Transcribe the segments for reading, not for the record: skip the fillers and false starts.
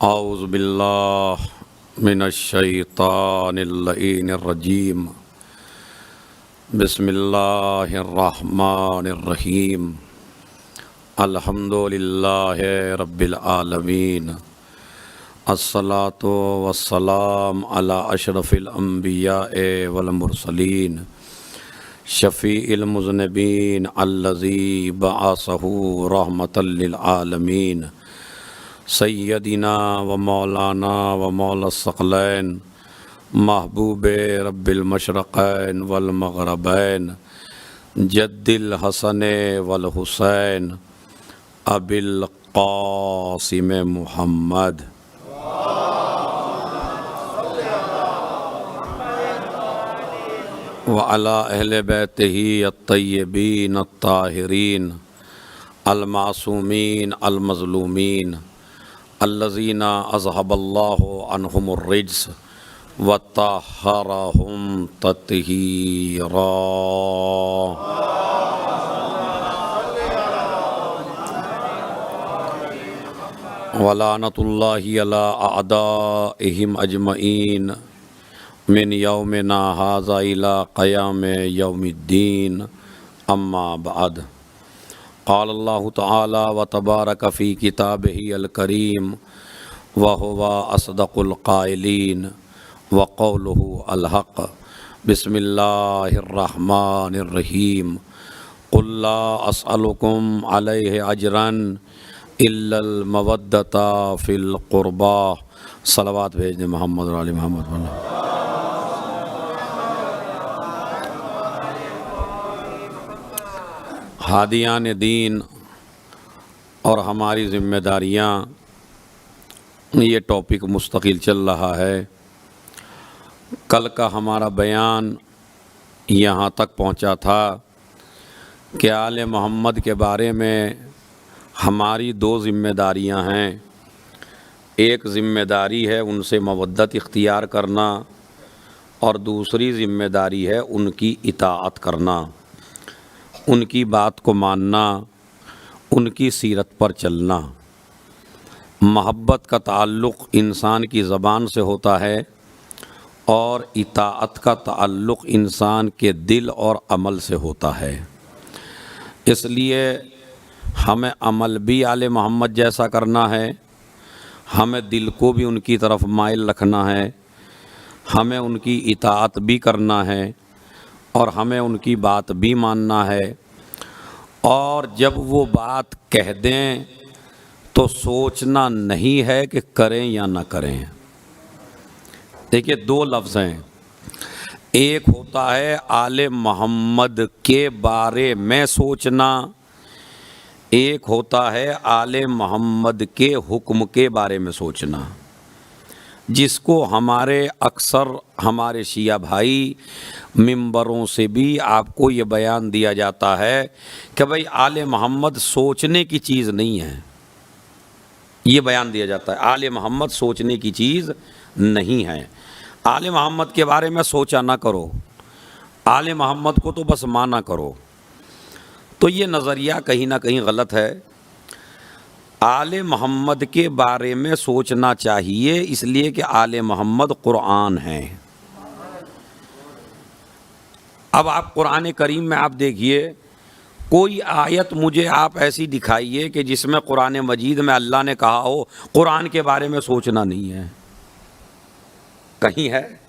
औज़ु बिल्लाहि मिनश्शैतानिर्रजीम बिस्मिल्लाहिर्रहमानिर्रहीम अल्हम्दुलिल्लाहि रब्बिल आलमीन अस्सलातु वस्सलाम अला अशरफिल अंबियाए वल मुरसलीन शफ़ीइल मुज़निबीन अल्लज़ी बअसहु रहमतल लिल आलमीन सय्यदिना व मौलाना व मौलास्सक़लैन महबूबे रब्बिल मशरक़ैन वल मग़रबैन जद्दिल हसन वल हुसैन अबिल क़ासिम मुहम्मद व अला अहले बैतिही अत्तय्यबीन अत्ताहिरीन अलमासूमीन अलमज़लूमीन अल्लज़ीना अज़हबल्लाहु अन्हुमुर रिज्स व तह्हरहुम तत्हीरा। वलानतुल्लाहि अला अअदाइहिम अजमईन मिन यौमिना हाज़ा इला क़याम यौमिद्दीन अम्मा बअद। क़ाल अल्लाहु तआला व तबारक फ़ी किताबिही अल करीम व हुवा अस्दक़ुल क़ाइलीन व क़ौलुहु अल हक़। बिस्मिल्लाहिर्रहमानिर्रहीम क़ुल ला अस्अलुकुम अलैहि अजरन इल्लल मवद्दता फ़िल क़ुरबा। सलवात भेज दें मोहम्मद व आले मोहम्मद। हादियान दीन और हमारी ज़िम्मेदारियाँ, ये टॉपिक मुस्तकिल चल रहा है। कल का हमारा बयान यहाँ तक पहुँचा था कि आले मोहम्मद के बारे में हमारी दो ज़िम्मेदारियाँ हैं। एक ज़िम्मेदारी है उनसे मवद्दत इख्तियार करना और दूसरी ज़िम्मेदारी है उनकी इताअत करना, उनकी बात को मानना, उनकी सीरत पर चलना। मोहब्बत का ताल्लुक़ इंसान की ज़बान से होता है और इताअत का ताल्लुक़ इंसान के दिल और अमल से होता है। इसलिए हमें अमल भी आले मोहम्मद जैसा करना है, हमें दिल को भी उनकी तरफ माइल रखना है, हमें उनकी इताअत भी करना है और हमें उनकी बात भी मानना है। और जब वो बात कह दें तो सोचना नहीं है कि करें या ना करें। देखिए, दो लफ्ज़ हैं। एक होता है आले मोहम्मद के बारे में सोचना, एक होता है आले मोहम्मद के हुक्म के बारे में सोचना, जिसको हमारे अक्सर हमारे शिया भाई मिंबरों से भी आपको ये बयान दिया जाता है कि भाई आले मोहम्मद सोचने की चीज़ नहीं है। ये बयान दिया जाता है आले मोहम्मद सोचने की चीज़ नहीं है। आले मोहम्मद के बारे में सोचा ना करो, आले मोहम्मद को तो बस माना करो। तो ये नज़रिया कहीं ना कहीं गलत है। आले मोहम्मद के बारे में सोचना चाहिए, इसलिए कि आले मोहम्मद कुरान है। अब आप कुरान करीम में आप देखिए, कोई आयत मुझे आप ऐसी दिखाइए कि जिसमें कुरान मजीद में अल्लाह ने कहा हो कुरान के बारे में सोचना नहीं है। कहीं है?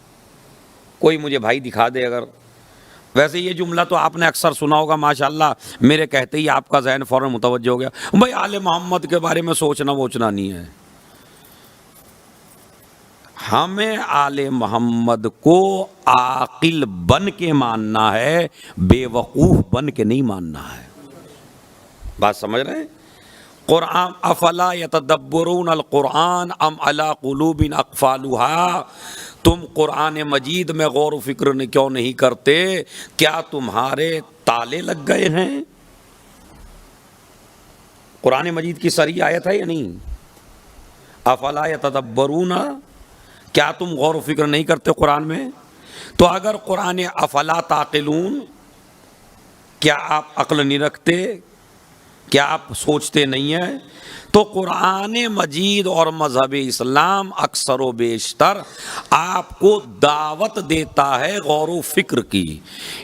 कोई मुझे भाई दिखा दे अगर। वैसे ये जुमला तो आपने अक्सर सुना होगा, माशाअल्लाह, मेरे कहते ही आपका ज़हन फ़ौरन मुतवज्जो हो गया, भाई आले मोहम्मद के बारे में सोचना वोचना नहीं है। हमें आले मोहम्मद को आकिल बन के मानना है, बेवकूफ़ बन के नहीं मानना है। बात समझ रहे हैं? कुरान अफला यतदब्बरून अल कुरान अम अला कुलूबिन अक़फ़ालुहा। तुम कुरान मजीद में गौर फ़िक्र क्यों नहीं करते? क्या तुम्हारे ताले लग गए हैं? कुरान मजीद की सरी आयत है या नहीं? अफला यतदब्बरून, क्या तुम गौर फ़िक्र नहीं करते कुरान में? तो अगर कुरान अफला ताक़िलून, क्या आप अक्ल नहीं रखते? क्या आप सोचते नहीं हैं? तो कुरान मजीद और मजहब इस्लाम अक्सर व बेशतर आपको दावत देता है गौर व फिक्र की,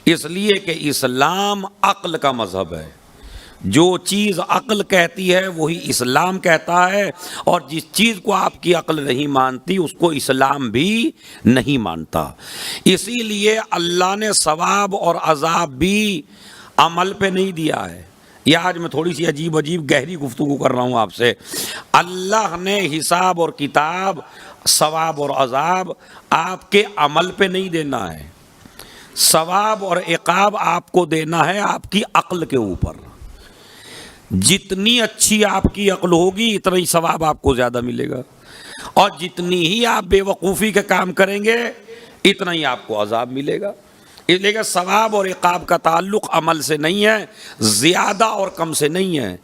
इसलिए कि इस्लाम अक्ल का मजहब है। जो चीज़ अक्ल कहती है वही इस्लाम कहता है, और जिस चीज़ को आपकी अक्ल नहीं मानती उसको इस्लाम भी नहीं मानता। इसीलिए अल्लाह ने सवाब और अजाब भी अमल पे नहीं दिया है। यह आज मैं थोड़ी सी अजीब गहरी गुफ्तगू कर रहा हूँ आपसे। अल्लाह ने हिसाब और किताब, सवाब और अजाब आपके अमल पे नहीं देना है। सवाब और इकाब आपको देना है आपकी अक्ल के ऊपर। जितनी अच्छी आपकी अक्ल होगी इतना ही सवाब आपको ज़्यादा मिलेगा, और जितनी ही आप बेवकूफ़ी के काम करेंगे इतना ही आपको अजाब मिलेगा। इसलिए सवाब और इकाब का ताल्लुक़ अमल से नहीं है, ज़्यादा और कम से नहीं है।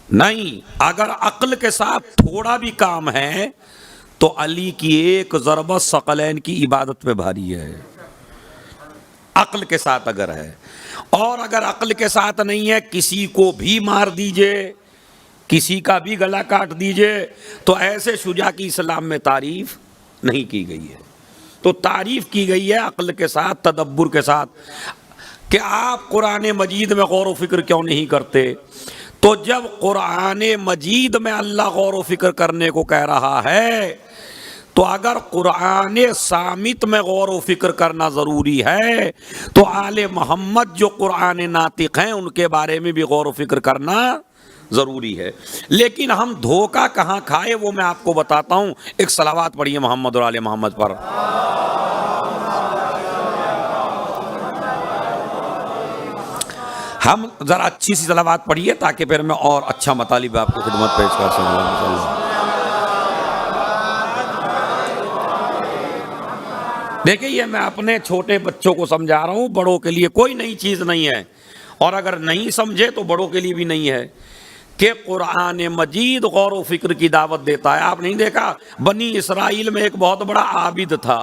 नहीं, अगर अक्ल के साथ थोड़ा भी काम है तो अली की एक ज़रबत सकलैन की इबादत पे भारी है, अक्ल के साथ अगर है। और अगर अक्ल के साथ नहीं है, किसी को भी मार दीजिए, किसी का भी गला काट दीजिए, तो ऐसे शुजा की इस्लाम में तारीफ नहीं की गई है। तो तारीफ की गई है अक्ल के साथ, तदब्बुर के साथ। कि आप कुरान मजीद में गौर व फिक्र क्यों नहीं करते? तो जब कुरान मजीद में अल्लाह गौर व फिक्र करने को कह रहा है, तो अगर कुरान सामित में गौर व फिक्र करना ज़रूरी है, तो आले मोहम्मद जो कुरान नातिक हैं उनके बारे में भी गौर व फिक्र करना ज़रूरी है। लेकिन हम धोखा कहाँ खाए वो मैं आपको बताता हूँ। एक सलावात पढ़िए मोहम्मद और आले मोहम्मद पर। हम ज़रा अच्छी सी सलावात पढ़िए ताकि फिर मैं और अच्छा मतालिब आपको खिदमत पेश कर सकूँ। देखिए, ये मैं अपने छोटे बच्चों को समझा रहा हूँ, बड़ों के लिए कोई नई चीज़ नहीं है, और अगर नहीं समझे तो बड़ों के लिए भी नहीं है कि कुरान मजीद गौर व फिक्र की दावत देता है। आप नहीं देखा, बनी इसराइल में एक बहुत बड़ा आबिद था,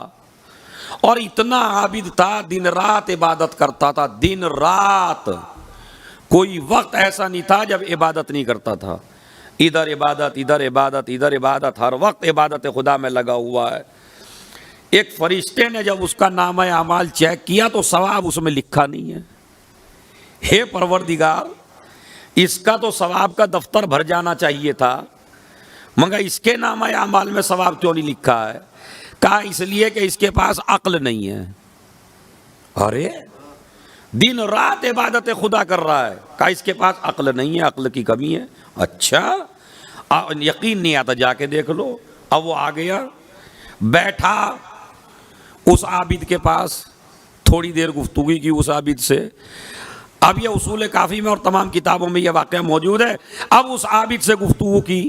और इतना आबिद था, दिन रात इबादत करता था, दिन रात। कोई वक्त ऐसा नहीं था जब इबादत नहीं करता था। इधर इबादत, इधर इबादत, इधर इबादत, हर वक्त इबादत खुदा में लगा हुआ है। एक फरिश्ते ने जब उसका नामा अमाल चेक किया तो सवाब उसमें लिखा नहीं है। हे परवरदिगार, इसका तो सवाब का दफ्तर भर जाना चाहिए था, मगर इसके नामा अमाल में सवाब क्यों नहीं लिखा है? कहा इसलिए कि इसके पास अक्ल नहीं है। अरे, दिन रात इबादत खुदा कर रहा है, कहा इसके पास अक्ल नहीं है, अक्ल की कमी है। अच्छा, यकीन नहीं आता, जाके देख लो। अब वो आ गया, बैठा उस आबिद के पास, थोड़ी देर गुफ्तगू की उस आबिद से। अब ये उसूल काफ़ी में और तमाम किताबों में ये वाक़या मौजूद है। अब उस आबिद से गुफ्तगू की,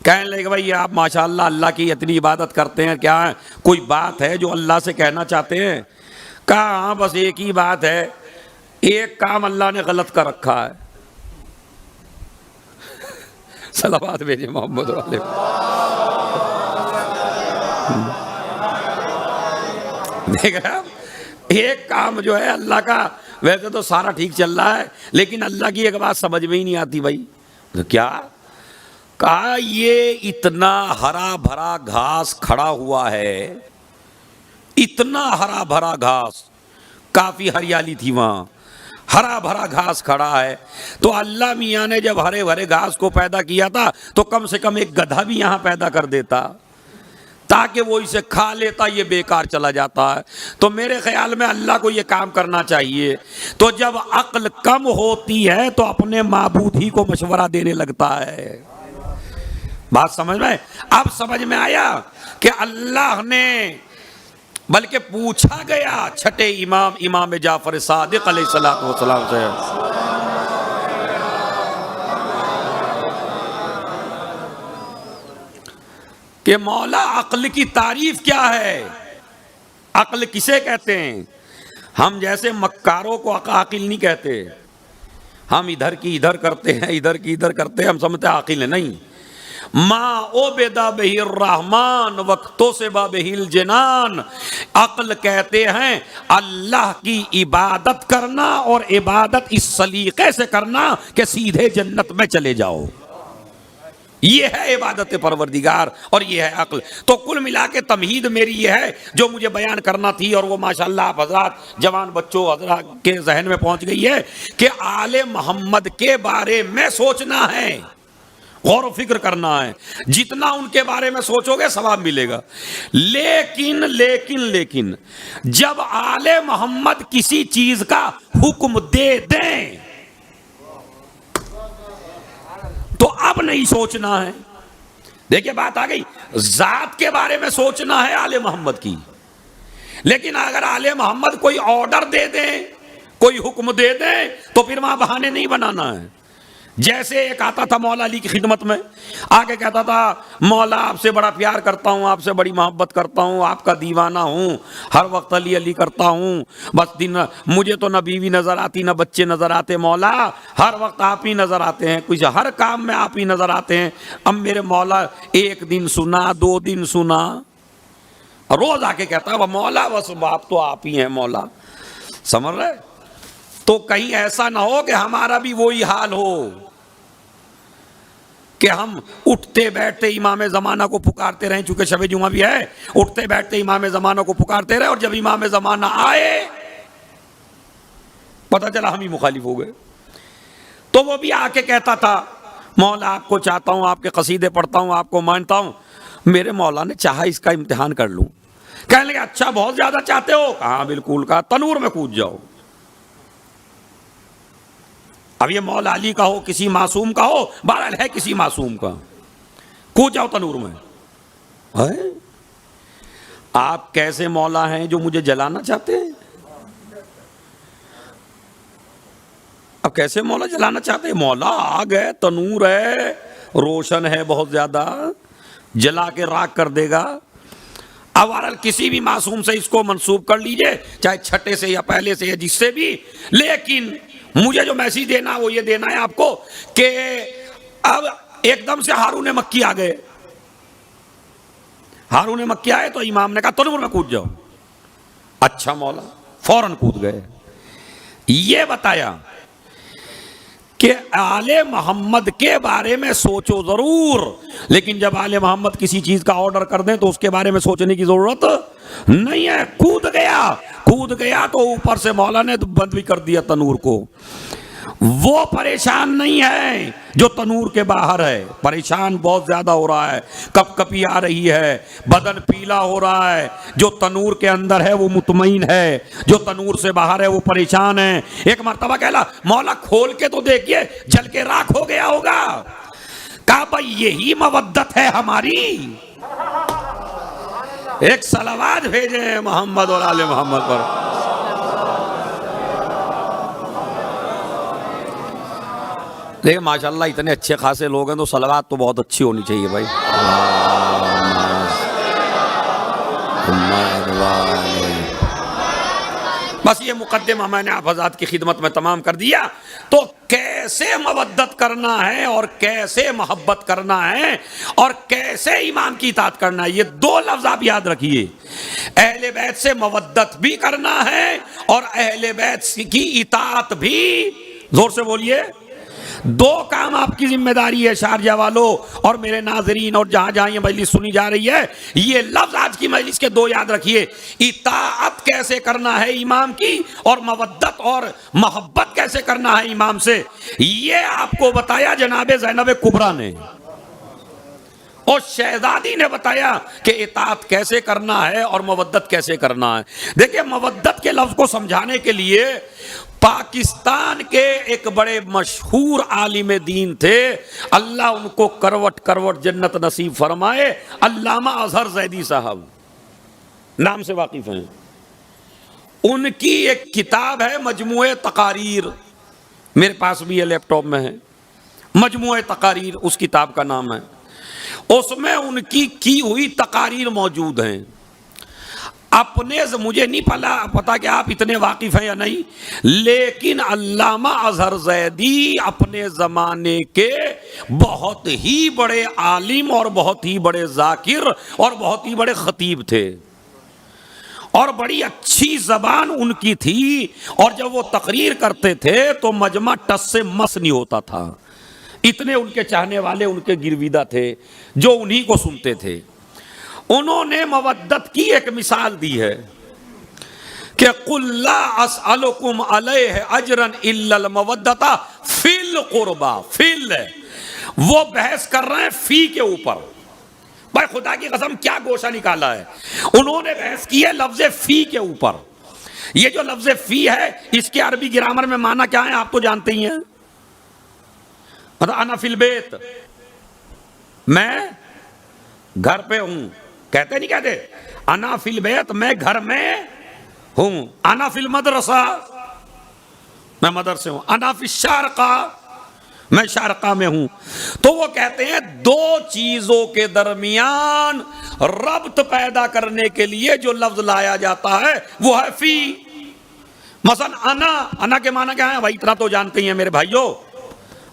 कहने लगे भाई आप माशाअल्लाह अल्लाह की इतनी इबादत करते हैं, क्या है कोई बात है जो अल्लाह से कहना चाहते हैं? कहा हाँ, बस एक ही बात है, एक काम अल्लाह ने गलत कर रखा है। सलावत भेजे मोहम्मद वाले। देख रहे हैं, एक काम जो है अल्लाह का, वैसे तो सारा ठीक चल रहा है, लेकिन अल्लाह की एक बात समझ में ही नहीं आती भाई। तो क्या कहा, ये इतना हरा भरा घास खड़ा हुआ है, इतना हरा भरा घास, काफी हरियाली थी वहां, हरा भरा घास खड़ा है। तो अल्लाह मियाँ ने जब हरे भरे घास को पैदा किया था तो कम से कम एक गधा भी यहां पैदा कर देता ताकि वो इसे खा लेता, ये बेकार चला जाता है। तो मेरे ख्याल में अल्लाह को ये काम करना चाहिए। तो जब अक्ल कम होती है तो अपने माबूद ही को मशवरा देने लगता है। बात समझ में? अब समझ में आया कि अल्लाह ने, बल्कि पूछा गया छठे इमाम इमाम जाफर सादिक अलैहिस्सलातु वस्सलाम से, कि मौला अक्ल की तारीफ क्या है? अक्ल किसे कहते हैं? हम जैसे मक्कारों को अकाकिल नहीं कहते, हम इधर की इधर करते हैं, इधर की इधर करते हैं, हम समझते हैं आकिल है। नहीं, माँ ओ बेदा बहिर रहमान वक्तों से बाबहिल जनान। अक्ल कहते हैं अल्लाह की इबादत करना और इबादत इस सलीके से करना कि सीधे जन्नत में चले जाओ। ये है इबादत परवरदिगार और ये है अक्ल। तो कुल मिला के तमहीद मेरी ये है जो मुझे बयान करना थी, और वो माशाल्लाह आप हजरात जवान बच्चों हजरात के जहन में पहुंच गई है कि आले मोहम्मद के बारे में सोचना है, गौर व फिक्र करना है। जितना उनके बारे में सोचोगे सवाब मिलेगा। लेकिन लेकिन लेकिन जब आले मोहम्मद किसी चीज का हुक्म दे दें तो अब नहीं सोचना है। देखिए बात आ गई, जात के बारे में सोचना है आले मोहम्मद की, लेकिन अगर आले मोहम्मद कोई ऑर्डर दे दें, कोई हुक्म दे दें, तो फिर वहां बहाने नहीं बनाना है। जैसे एक आता था मौला अली की खिदमत में, आके कहता था मौला आपसे बड़ा प्यार करता हूँ, आपसे बड़ी मोहब्बत करता हूँ, आपका दीवाना हूँ, हर वक्त अली अली करता हूँ, बस दिन मुझे तो ना बीवी नज़र आती ना बच्चे नज़र आते मौला, हर वक्त आप ही नज़र आते हैं, कुछ हर काम में आप ही नज़र आते हैं। अब मेरे मौला एक दिन सुना, 2 दिन सुना, रोज आके कहता है मौला बस आप तो आप ही हैं मौला, समझ रहे। तो कहीं ऐसा ना हो कि हमारा भी वही हाल हो कि हम उठते बैठते इमाम ज़माना को पुकारते रहें, चूंकि शब जुमा भी है, उठते बैठते इमाम ज़माना को पुकारते रहे और जब इमाम ज़माना आए पता चला हम ही मुखालिफ हो गए। तो वो भी आके कहता था मौला आपको चाहता हूं, आपके कसीदे पढ़ता हूं, आपको मानता हूं। मेरे मौला ने चाहा इसका इम्तिहान कर लूं। कहने लगे अच्छा बहुत ज्यादा चाहते हो? कहा बिल्कुल। कहा तनूर में कूद जाओ। अब ये मौला अली का हो, किसी मासूम का हो, बहरहाल है किसी मासूम का, कूद जाओ तनूर में। है? आप कैसे मौला हैं जो मुझे जलाना चाहते हैं? अब कैसे मौला जलाना चाहते हैं? मौला आग है, तनूर है, रोशन है, बहुत ज्यादा जला के राख कर देगा। अब बहरहाल किसी भी मासूम से इसको मंसूब कर लीजिए, चाहे छठे से या पहले से या जिससे भी, लेकिन मुझे जो मैसेज देना वो ये देना है आपको कि अब एकदम से हारून मक्की आ गए। हारून मक्की आए तो इमाम ने कहा तनूर में कूद जाओ। अच्छा मौला, फौरन कूद गए। ये बताया कि आले मोहम्मद के बारे में सोचो जरूर, लेकिन जब आले मोहम्मद किसी चीज का ऑर्डर कर दें तो उसके बारे में सोचने की जरूरत नहीं है। कूद गया तो ऊपर से मौला ने बंद भी कर दिया तनूर को। वो परेशान नहीं है जो तनूर के बाहर है, परेशान बहुत ज्यादा हो रहा है, कपकपी आ रही है, बदन पीला हो रहा है। जो तनूर के अंदर है वो मुतमईन है, जो तनूर से बाहर है वो परेशान है। एक मर्तबा कहला मौला खोल के तो देखिए, जल के राख हो गया होगा। कहा भाई यही मवद्दत है हमारी। एक सलावात भेजे मोहम्मद और आले मोहम्मद पर। देखिए माशाल्लाह इतने अच्छे खासे लोग हैं तो सलावात तो बहुत अच्छी होनी चाहिए भाई। बस ये मुकद्दमा मैंने आप हज़रात की खिदमत में तमाम कर दिया। तो कैसे मवद्दत करना है और कैसे मोहब्बत करना है और कैसे इमाम की इताअत करना है, ये 2 लफ्ज़ आप याद रखिए। अहले बैत से मवद्दत भी करना है और अहले बैत की इताअत भी। जोर से बोलिए। 2 काम आपकी जिम्मेदारी है शारजा वालों और मेरे नाजरीन, और जहां जहां ये मजलिस सुनी जा रही है, ये लफ्ज आज की मजलिस के 2 याद रखिए। इताअत कैसे करना है इमाम की और मवद्दत और मोहब्बत कैसे करना है इमाम से, ये आपको बताया जनाबे ज़ैनब कुबरा ने, और शहजादी ने बताया कि इताअत कैसे करना है और मवद्दत कैसे करना है। देखिए मवद्दत के लफ्ज को समझाने के लिए पाकिस्तान के एक बड़े मशहूर आलिम दीन थे, अल्लाह उनको करवट करवट जन्नत नसीब फरमाए, अल्लामा अजहर ज़ैदी साहब, नाम से वाकिफ हैं। उनकी एक किताब है मजमुए तकारीर, मेरे पास भी ये लैपटॉप में है, मजमुए तकारीर उस किताब का नाम है। उसमें उनकी की हुई तकारीर मौजूद हैं। मुझे नहीं पता कि आप इतने वाकिफ हैं या नहीं, लेकिन अल्लामा अजहर ज़ैदी अपने ज़माने के बहुत ही बड़े आलिम और बहुत ही बड़े जाकिर और बहुत ही बड़े खतीब थे, और बड़ी अच्छी ज़बान उनकी थी, और जब वो तकरीर करते थे तो मजमा टस से मस नहीं होता था। इतने उनके चाहने वाले उनके गिरविदा थे जो उन्हीं को सुनते थे। उन्होंने मवद्दत की एक मिसाल दी है कि कुल्ला अस्अलुकुम अलैहि अजरन इल्लल मवद्दता फिल कुर्बा। फिल है, वो बहस कर रहे हैं फी के ऊपर। भाई खुदा की कसम क्या गोशा निकाला है। उन्होंने बहस की है लफ्ज़ फी के ऊपर। ये जो लफ्ज़ फी है इसके अरबी ग्रामर में माना क्या है आप तो जानते ही हैं। मतलब अना फिल बेत, मैं घर पे हूं, कहते नहीं कहते अना फिल बेत, मैं घर में हूं। अना फिल मदरसा, मैं मदरसे हूं। अना फिल शारका, मैं शारका में हूं। तो वो कहते हैं दो चीजों के दरमियान रब्त पैदा करने के लिए जो लफ्ज लाया जाता है वो है फी। मसलन अना के माना क्या है भाई, इतना तो जानते ही हैं मेरे भाइयों।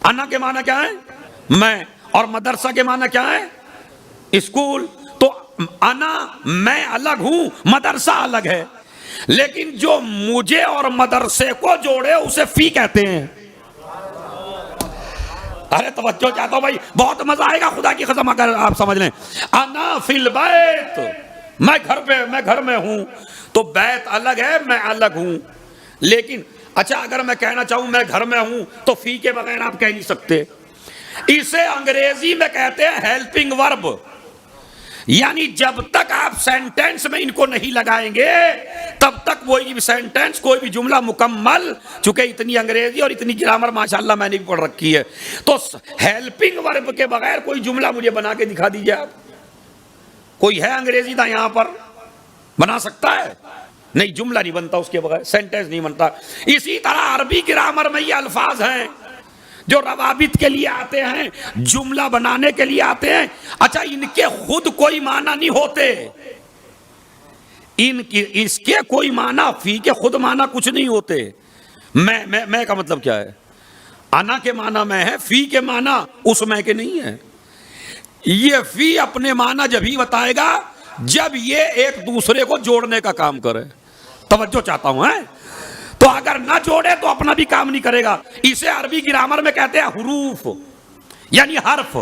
अना के माना क्या है, मैं, और मदरसा के माना क्या है, स्कूल। तो अना मैं अलग हूं, मदरसा अलग है, लेकिन जो मुझे और मदरसे को जोड़े उसे फी कहते हैं। अरे तवज्जो चाहता हूं भाई, बहुत मजा आएगा खुदा की कसम अगर आप समझ लें। अना फिल बैत, मैं घर में हूं, तो बैत अलग है, मैं अलग हूं। लेकिन अच्छा अगर मैं कहना चाहूं मैं घर में हूं तो फी के बगैर आप कह नहीं सकते। इसे अंग्रेजी में कहते हैं हेल्पिंग वर्ब। यानी जब तक आप सेंटेंस में इनको नहीं लगाएंगे तब तक कोई भी सेंटेंस, कोई भी जुमला मुकम्मल, चूंकि इतनी अंग्रेजी और इतनी ग्रामर माशाल्लाह मैंने भी पढ़ रखी है, तो हेल्पिंग वर्ब के बगैर कोई जुमला मुझे बना के दिखा दीजिए आप। कोई है अंग्रेजी था यहां पर बना सकता है? नहीं, जुमला नहीं बनता उसके बगैर, सेंटेंस नहीं बनता। इसी तरह अरबी ग्रामर में ये अल्फाज हैं जो रवाबित के लिए आते हैं, जुमला बनाने के लिए आते हैं। अच्छा इनके खुद कोई माना नहीं होते, इसके कोई माना, फी के खुद माना कुछ नहीं होते। मैं का मतलब क्या है, अना के माना मैं है, फी के माना उस मैं के नहीं है। ये फी अपने माना जब ही बताएगा जब ये एक दूसरे को जोड़ने का काम करे। तवज्जो चाहता हूं है, तो अगर ना जोड़े तो अपना भी काम नहीं करेगा। इसे अरबी ग्रामर में कहते हैं हुरूफ, यानी हर्फ।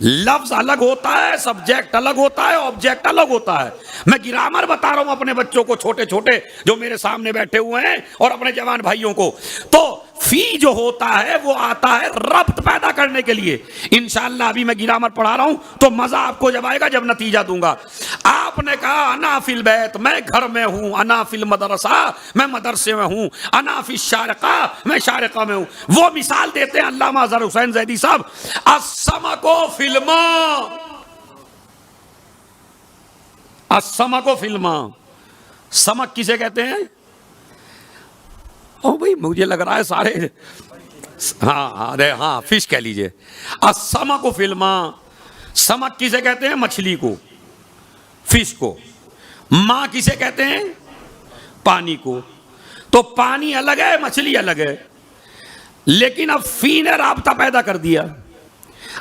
लफ्ज अलग होता है, सब्जेक्ट अलग होता है, ऑब्जेक्ट अलग होता है। मैं ग्रामर बता रहा हूं अपने बच्चों को, छोटे छोटे जो मेरे सामने बैठे हुए हैं, और अपने जवान भाइयों को। तो फी जो होता है वो आता है रब्त पैदा करने के लिए। इंशाअल्लाह अभी मैं ग्रामर पढ़ा रहा हूं तो मजा आपको जब आएगा जब नतीजा दूंगा। आपने कहा अना फिल बैत, मैं घर में हूं। अना फिल मदरसा, मैं मदरसे में हूं। अना फिल शारका, मैं शारका में हूं। वो मिसाल देते हैं अल्लामा अजहर हुसैन ज़ैदी साहब, अस्समको फिल्मा, अस्समको फिल्मा। समक किसे कहते हैं? ओ भाई मुझे लग रहा है सारे, हाँ अरे हाँ फिश कह लीजिए। असमक को फिल्मा, समक किसे कहते हैं? मछली को, फिश को। माँ किसे कहते हैं? पानी को। तो पानी अलग है, मछली अलग है, लेकिन अब फी ने राबता पैदा कर दिया।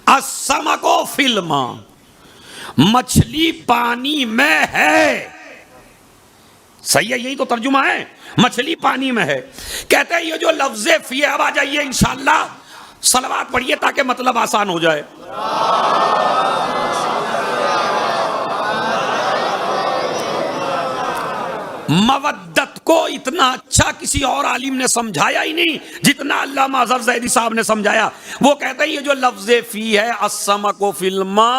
असमक को फिल्मा, मछली पानी में है। सही है, यही तो तर्जुमा है, मछली पानी में है। कहते हैं ये जो लफ्ज़ फी है, अब आ जाइए इंशाअल्लाह सलवात पढ़िए ताकि मतलब आसान हो जाए। मवद्दत को इतना अच्छा किसी और आलिम ने समझाया ही नहीं जितना अल्लामा अज़हर ज़ैदी साहब ने समझाया। वो कहते हैं ये जो लफ्ज़ फी है, अस्समको फिल्मा,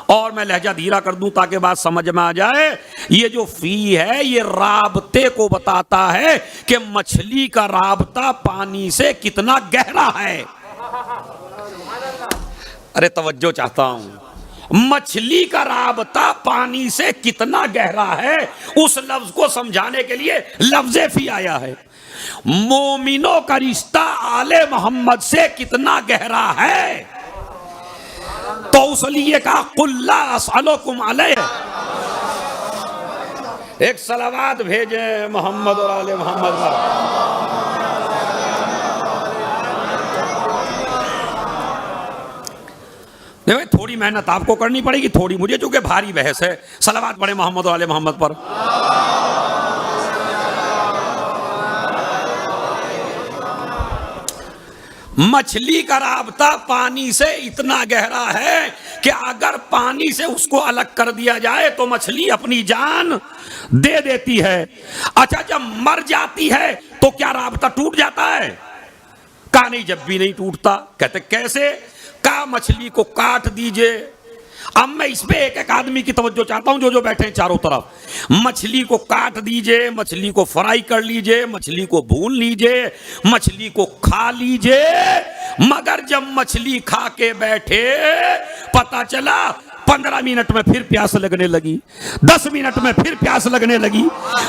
और मैं लहजा धीरा कर दूं ताकि बात समझ में आ जाए। ये जो फी है ये राबते को बताता है कि मछली का राबता पानी से कितना गहरा है। अरे तवज्जो चाहता हूं, मछली का राबता पानी से कितना गहरा है उस लफ्ज को समझाने के लिए लफ्ज फी आया है। मोमिनों का रिश्ता आले मोहम्मद से कितना गहरा है, तो उसलिए कहा कुल्ला अस्अलुकुम अलैहि। एक सलावात भेजे मोहम्मद और आले मोहम्मद पर। नहीं, थोड़ी मेहनत आपको करनी पड़ेगी, थोड़ी मुझे, चूंकि भारी बहस है। सलावात पढ़े मोहम्मद और आले मोहम्मद पर। मछली का राबता पानी से इतना गहरा है कि अगर पानी से उसको अलग कर दिया जाए तो मछली अपनी जान दे देती है। अच्छा, जब मर जाती है तो क्या राबता टूट जाता है? कहा नहीं, जब भी नहीं टूटता। कहते कैसे? कहा मछली को काट दीजिए। अब मैं इस पे एक एक आदमी की तवज्जो चाहता हूं, जो बैठे हैं चारों तरफ। मछली को काट दीजिए, मछली को फ्राई कर लीजिए, मछली को भून लीजिए, मछली को खा लीजिए। मगर जब मछली खा के बैठे, पता चला 15 मिनट में फिर प्यास लगने लगी, 10 मिनट में फिर प्यास लगने लगी।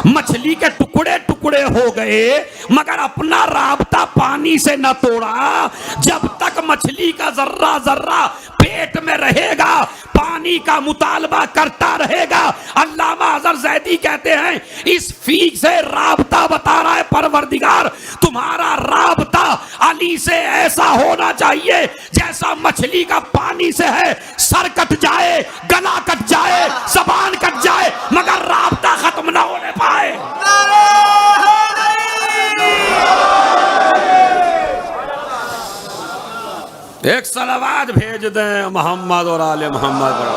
मछली के टुकड़े टुकड़े हो गए, मगर अपना राबता पानी से न तोड़ा। जब तक मछली का जर्रा जर्रा पेट में रहेगा, पानी का मुतालबा करता रहेगा। अल्लामा अजहर ज़ैदी कहते हैं, इस फीक से राबता बता रहा है परवरदिगार, तुम्हारा राबता अली से ऐसा होना चाहिए जैसा मछली का पानी से है। सर कट जाए, गला कट जाए, जबान कट जाए, मगर राबता खत्म ना होने पाए। एक सलावात भेज दें मोहम्मद और आले मोहम्मद पर।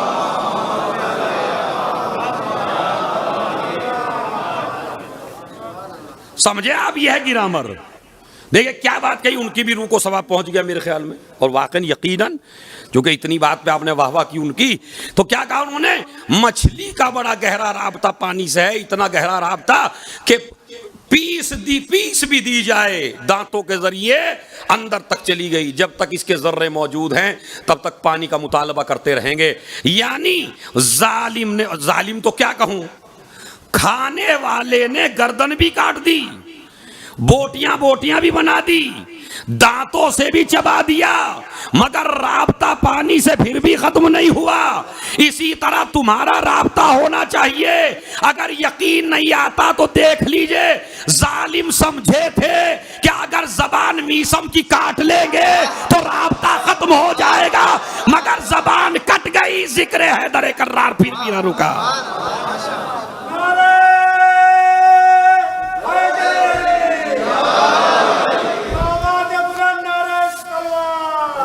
समझे आप? यह है ग्रामर। देखिए क्या बात कही, उनकी भी रूह को सवाब पहुंच गया मेरे ख्याल में। और वाकई यकीनन, क्योंकि इतनी बात पे आपने वाह वाह की उनकी, तो क्या कहा उन्होंने? मछली का बड़ा गहरा राबता पानी से है, इतना गहरा राबता कि पीस भी दी जाए दांतों के जरिए अंदर तक चली गई। जब तक इसके जर्रे मौजूद हैं तब तक पानी का मुतालबा करते रहेंगे। यानी जालिम तो क्या कहूं, खाने वाले ने गर्दन भी काट दी, बोटियां भी बना दी, दांतों से भी चबा दिया, मगर राबता पानी से फिर भी खत्म नहीं हुआ। इसी तरह तुम्हारा राबता होना चाहिए। अगर यकीन नहीं आता तो देख लीजिए, जालिम समझे थे कि अगर जबान मीसम की काट लेंगे तो राबता खत्म हो जाएगा, मगर जबान कट गई, जिक्र हैदर कर्रार फिर भी ना रुका।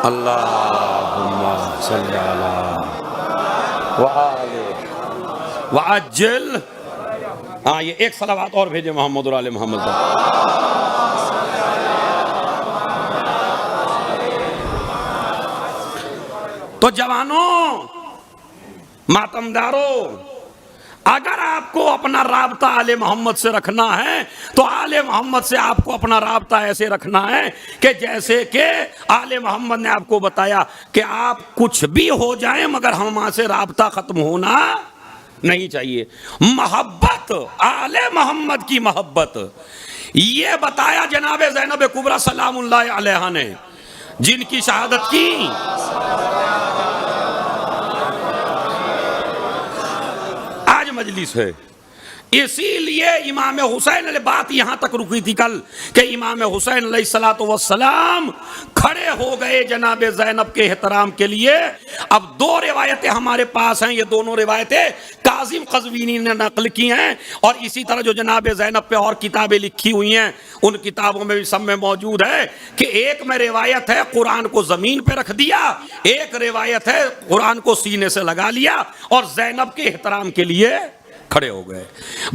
अल्लाहुम्मा सल्ली अला व अज्जल। हाँ, ये एक सलावत और भेजे मोहम्मद और आले मोहम्मद पर। तो जवानों, मातमदारों, अगर आपको अपना राबता आले मोहम्मद से रखना है तो आले मोहम्मद से आपको अपना राबता ऐसे रखना है कि जैसे कि आले मोहम्मद ने आपको बताया कि आप कुछ भी हो जाएं मगर हम से राबता खत्म होना नहीं चाहिए। मोहब्बत, आले मोहम्मद की मोहब्बत, ये बताया जनाबे ज़ैनब कुबरा सलामुल्लाह अलैहा ने, जिनकी शहादत की मजलिस है। इसीलिए इमाम हुसैन, बात यहां तक रुकी थी कल कि इमाम हुसैन अलैहिस्सलातु वस्सलाम खड़े हो गए जनाबे ज़ैनब के एहतराम के लिए। अब दो रिवायतें हमारे पास हैं, ये दोनों रिवायतें काज़िम क़ज़वीनी ने नकल की हैं, और इसी तरह जो जनाबे ज़ैनब पे और किताबें लिखी हुई हैं उन किताबों में भी सब में मौजूद है कि एक में रिवायत है कुरान को ज़मीन पे रख दिया, एक रिवायत है कुरान को सीने से लगा लिया और ज़ैनब के एहतराम के लिए खड़े हो गए।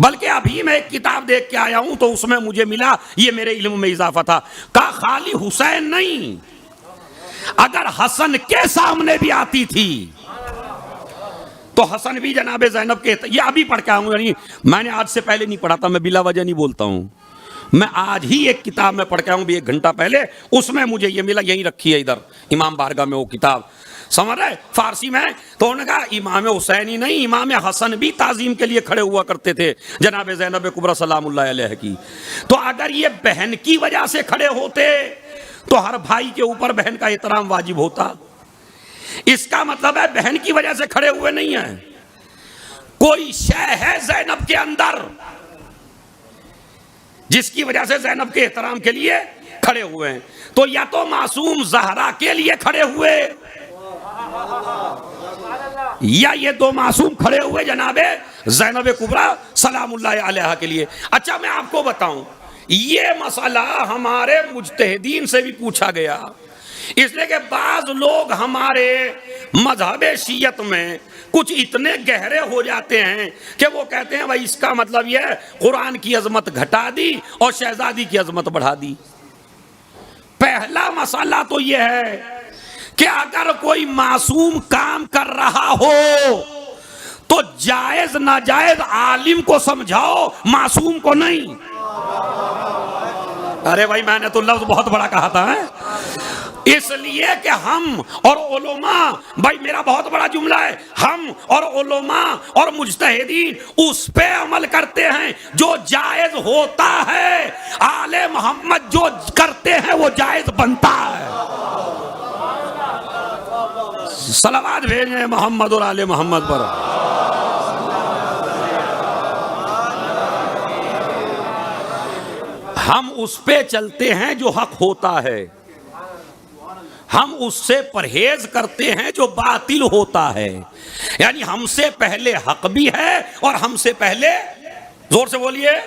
बल्कि अभी मैं एक किताब देख के आया हूं तो उसमें मुझे मिला, ये मेरे इल्म में इजाफा था, कहा खाली हुसैन नहीं, अगर हसन के सामने भी आती थी तो हसन भी जनाबे ज़ैनब के, ये अभी पढ़ के आऊंगा, नहीं मैंने आज से पहले नहीं पढ़ा था, मैं बिला वजह नहीं बोलता हूं, मैं आज ही एक किताब में पढ़ के आऊं भी 1 घंटा पहले, उसमें मुझे ये मिला, यहीं रखी है इधर इमाम बारगाह में वो किताब, समझ रहे, फारसी में। तो उन्होंने कहा इमाम हुसैन ही नहीं, इमाम हसन भी ताजीम के लिए खड़े हुआ करते थे जनाब ज़ैनब कुबरा सलामुल्लाह अलैहा की। तो अगर ये बहन की वजह से खड़े होते तो हर भाई के ऊपर बहन का एहतराम वाजिब होता। इसका मतलब है बहन की वजह से खड़े हुए नहीं है, कोई शय है ज़ैनब के अंदर जिसकी वजह से ज़ैनब के एहतराम के लिए खड़े हुए हैं, तो या तो मासूम ज़हरा के लिए खड़े हुए, या ये दो मासूम खड़े हुए जनाबे ज़ैनब कुबरा सलामुल्लाह अलैहा के लिए। अच्छा, मैं आपको बताऊं, ये मसला हमारे मुज्तहिदीन से भी पूछा गया, इसलिए कि बाज लोग हमारे मजहब शियत में कुछ इतने गहरे हो जाते हैं कि वो कहते हैं भाई इसका मतलब यह है कुरान की अजमत घटा दी और शहजादी की अजमत बढ़ा दी। पहला मसला तो यह है कि अगर कोई मासूम काम कर रहा हो तो जायज नाजायज आलिम को समझाओ, मासूम को नहीं। अरे भाई मैंने तो लफ्ज बहुत बड़ा कहा था है? इसलिए कि हम और उलमा, भाई मेरा बहुत बड़ा जुमला है, हम और उलमा और मुज्तहिदीन उस पे अमल करते हैं जो जायज होता है, आले मोहम्मद जो करते हैं वो जायज बनता है। सलावत भेजें मोहम्मद और आले मोहम्मद पर। हम उस पे चलते हैं जो हक होता है, हम उससे परहेज करते हैं जो बातिल होता है। यानी हमसे पहले हक भी है और हमसे पहले, जोर से बोलिए,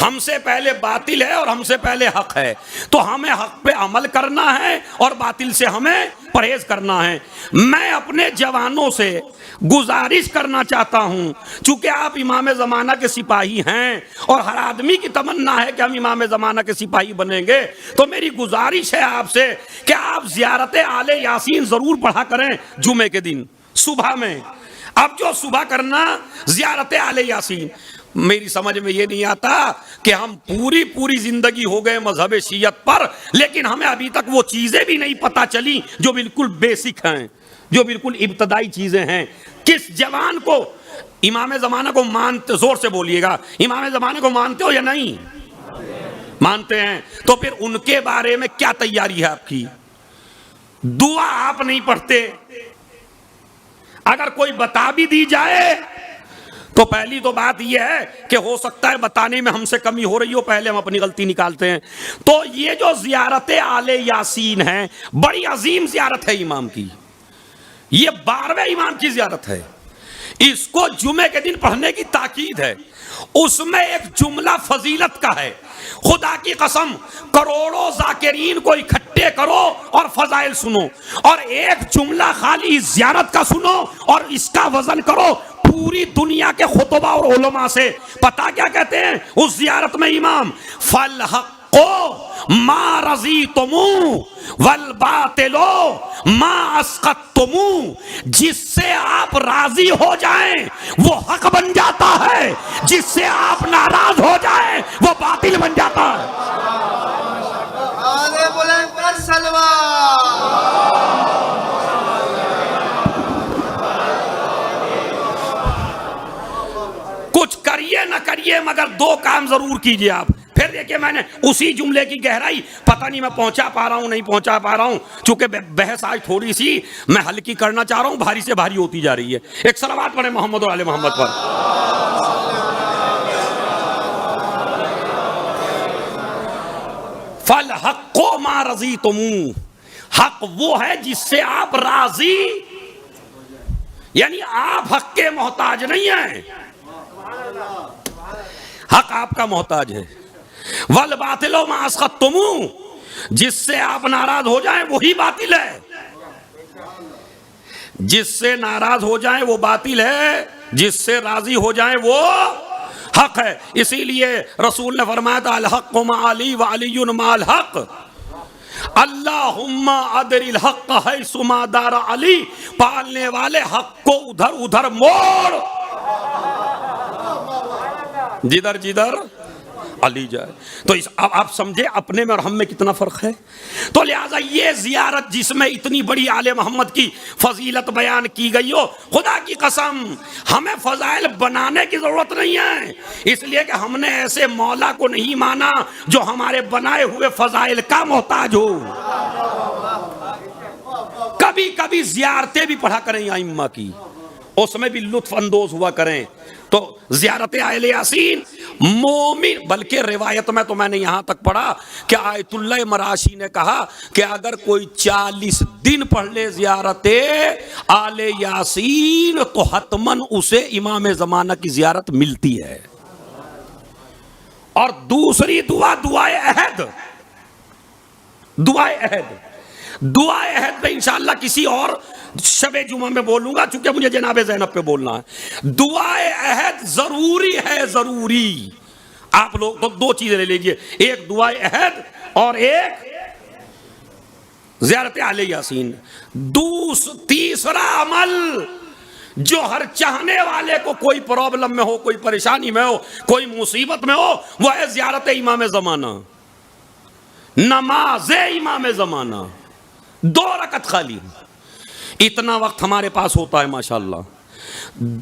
हमसे पहले बातिल है और हमसे पहले हक है। तो हमें हक पे अमल करना है और बातिल से हमें परहेज करना है। मैं अपने जवानों से गुजारिश करना चाहता हूं, चूंकि आप इमाम ज़माना के सिपाही हैं और हर आदमी की तमन्ना है कि हम इमाम ज़माना के सिपाही बनेंगे, तो मेरी गुजारिश है आपसे कि आप ज़ियारत आले यासीन ज़रूर पढ़ा करें जुमे के दिन सुबह में। अब जो सुबह करना ज़ियारत आले यासीन, मेरी समझ में ये नहीं आता कि हम पूरी जिंदगी हो गए मजहब शियत पर, लेकिन हमें अभी तक वो चीजें भी नहीं पता चली जो बिल्कुल बेसिक हैं, जो बिल्कुल इब्तदाई चीजें हैं। किस जवान को इमाम ज़माना को मानते, जोर से बोलिएगा, इमाम ज़माना को मानते हो या नहीं मानते हैं? तो फिर उनके बारे में क्या तैयारी है आपकी? दुआ आप नहीं पढ़ते, अगर कोई बता भी दी जाए तो पहली तो बात यह है कि हो सकता है बताने में हमसे कमी हो रही हो, पहले हम अपनी गलती निकालते हैं। तो ये जो ज़ियारत आले यासीन है, बड़ी अजीम ज़ियारत है इमाम की, ये 12वें इमाम की ज़ियारत है। इसको जुमे के दिन पढ़ने की ताकीद है। उसमें एक जुमला फजीलत का है, खुदा की कसम करोड़ों जाकिरीन को इकट्ठे करो और फजाइल सुनो, और एक जुमला खाली ज़ियारत का सुनो और इसका वजन करो पूरी दुनिया के खुतबा और उलमा से। पता क्या कहते हैं उस ज़ियारत में इमाम? फल हक़्क़ो मा रज़ीतुमू वल बातिलो मा अस्क़तुमू, जिससे आप राजी हो जाएं वो हक बन जाता है, जिससे आप नाराज हो जाएं वो बातिल बन जाता है। आगे बुलंद कर सलवा। कुछ करिए ना करिए मगर दो काम जरूर कीजिए आप। फिर देखिए मैंने उसी जुमले की गहराई, पता नहीं मैं पहुंचा पा रहा हूं नहीं पहुंचा पा रहा हूं, चूंकि बहस आज थोड़ी सी मैं हल्की करना चाह रहा हूं, भारी से भारी होती जा रही है। एक सलावत पढ़े मोहम्मद और आले मोहम्मद पर। फल हक़्क़ो मा रज़ीतुमू, हक वो है जिससे आप राजी, यानी आप हक के मोहताज नहीं हैं, हक आपका मोहताज है। वल बातिलो मा अस्क़तुमू, जिससे आप नाराज हो जाएं वही बातिल है, जिससे नाराज हो जाएं वो बातिल है, जिससे राजी हो जाएं वो हक है। इसीलिए रसूल ने फरमाया था अल हक़्क़ु मा अली व अलीयुन माल हक़, अल्लाहुम्मा अदरिल हक़्क़ हैसु मा दारा अली, पालने वाले हक को उधर उधर मोड़, जिधर जिधर अली जाए। तो इस अब आप समझे अपने में और हम में कितना फर्क है। तो लिहाजा ये ज़ियारत जिसमें इतनी बड़ी आले मोहम्मद की फजीलत बयान की गई हो, खुदा की कसम हमें फजाइल बनाने की जरूरत नहीं है, इसलिए कि हमने ऐसे मौला को नहीं माना जो हमारे बनाए हुए फजाइल का मोहताज हो। कभी कभी ज़ियारतें भी पढ़ा करें आइम्मा की, उसमें भी लुत्फ अंदोज हुआ करें। तो ज़ियारत आले यासीन मोमिन, बल्कि रिवायत में तो मैंने यहां तक पढ़ा कि आयतुल्लाह मराशी ने कहा कि अगर कोई 40 दिन पढ़ ले ज़ियारत आले यासीन तो हतमन उसे इमाम ज़माना की ज़ियारत मिलती है। और दूसरी दुआ दुआए अहद, दुआए अहद, दुआए अहद में इंशाअल्लाह किसी और शबे जुमा में बोलूंगा, चूंकि मुझे जनाबे ज़ैनब पे बोलना है। दुआए अहद जरूरी है, जरूरी। आप लोग तो दो चीजें ले लीजिए, एक दुआए अहद और एक ज़ियारत आले यासीन। तीसरा अमल जो हर चाहने वाले को कोई प्रॉब्लम में हो, कोई परेशानी में हो, कोई मुसीबत में हो, वह है ज़ियारत इमाम ज़माना, नमाज इमाम ज़माना। 2 रकत खाली, इतना वक्त हमारे पास होता है माशाअल्लाह।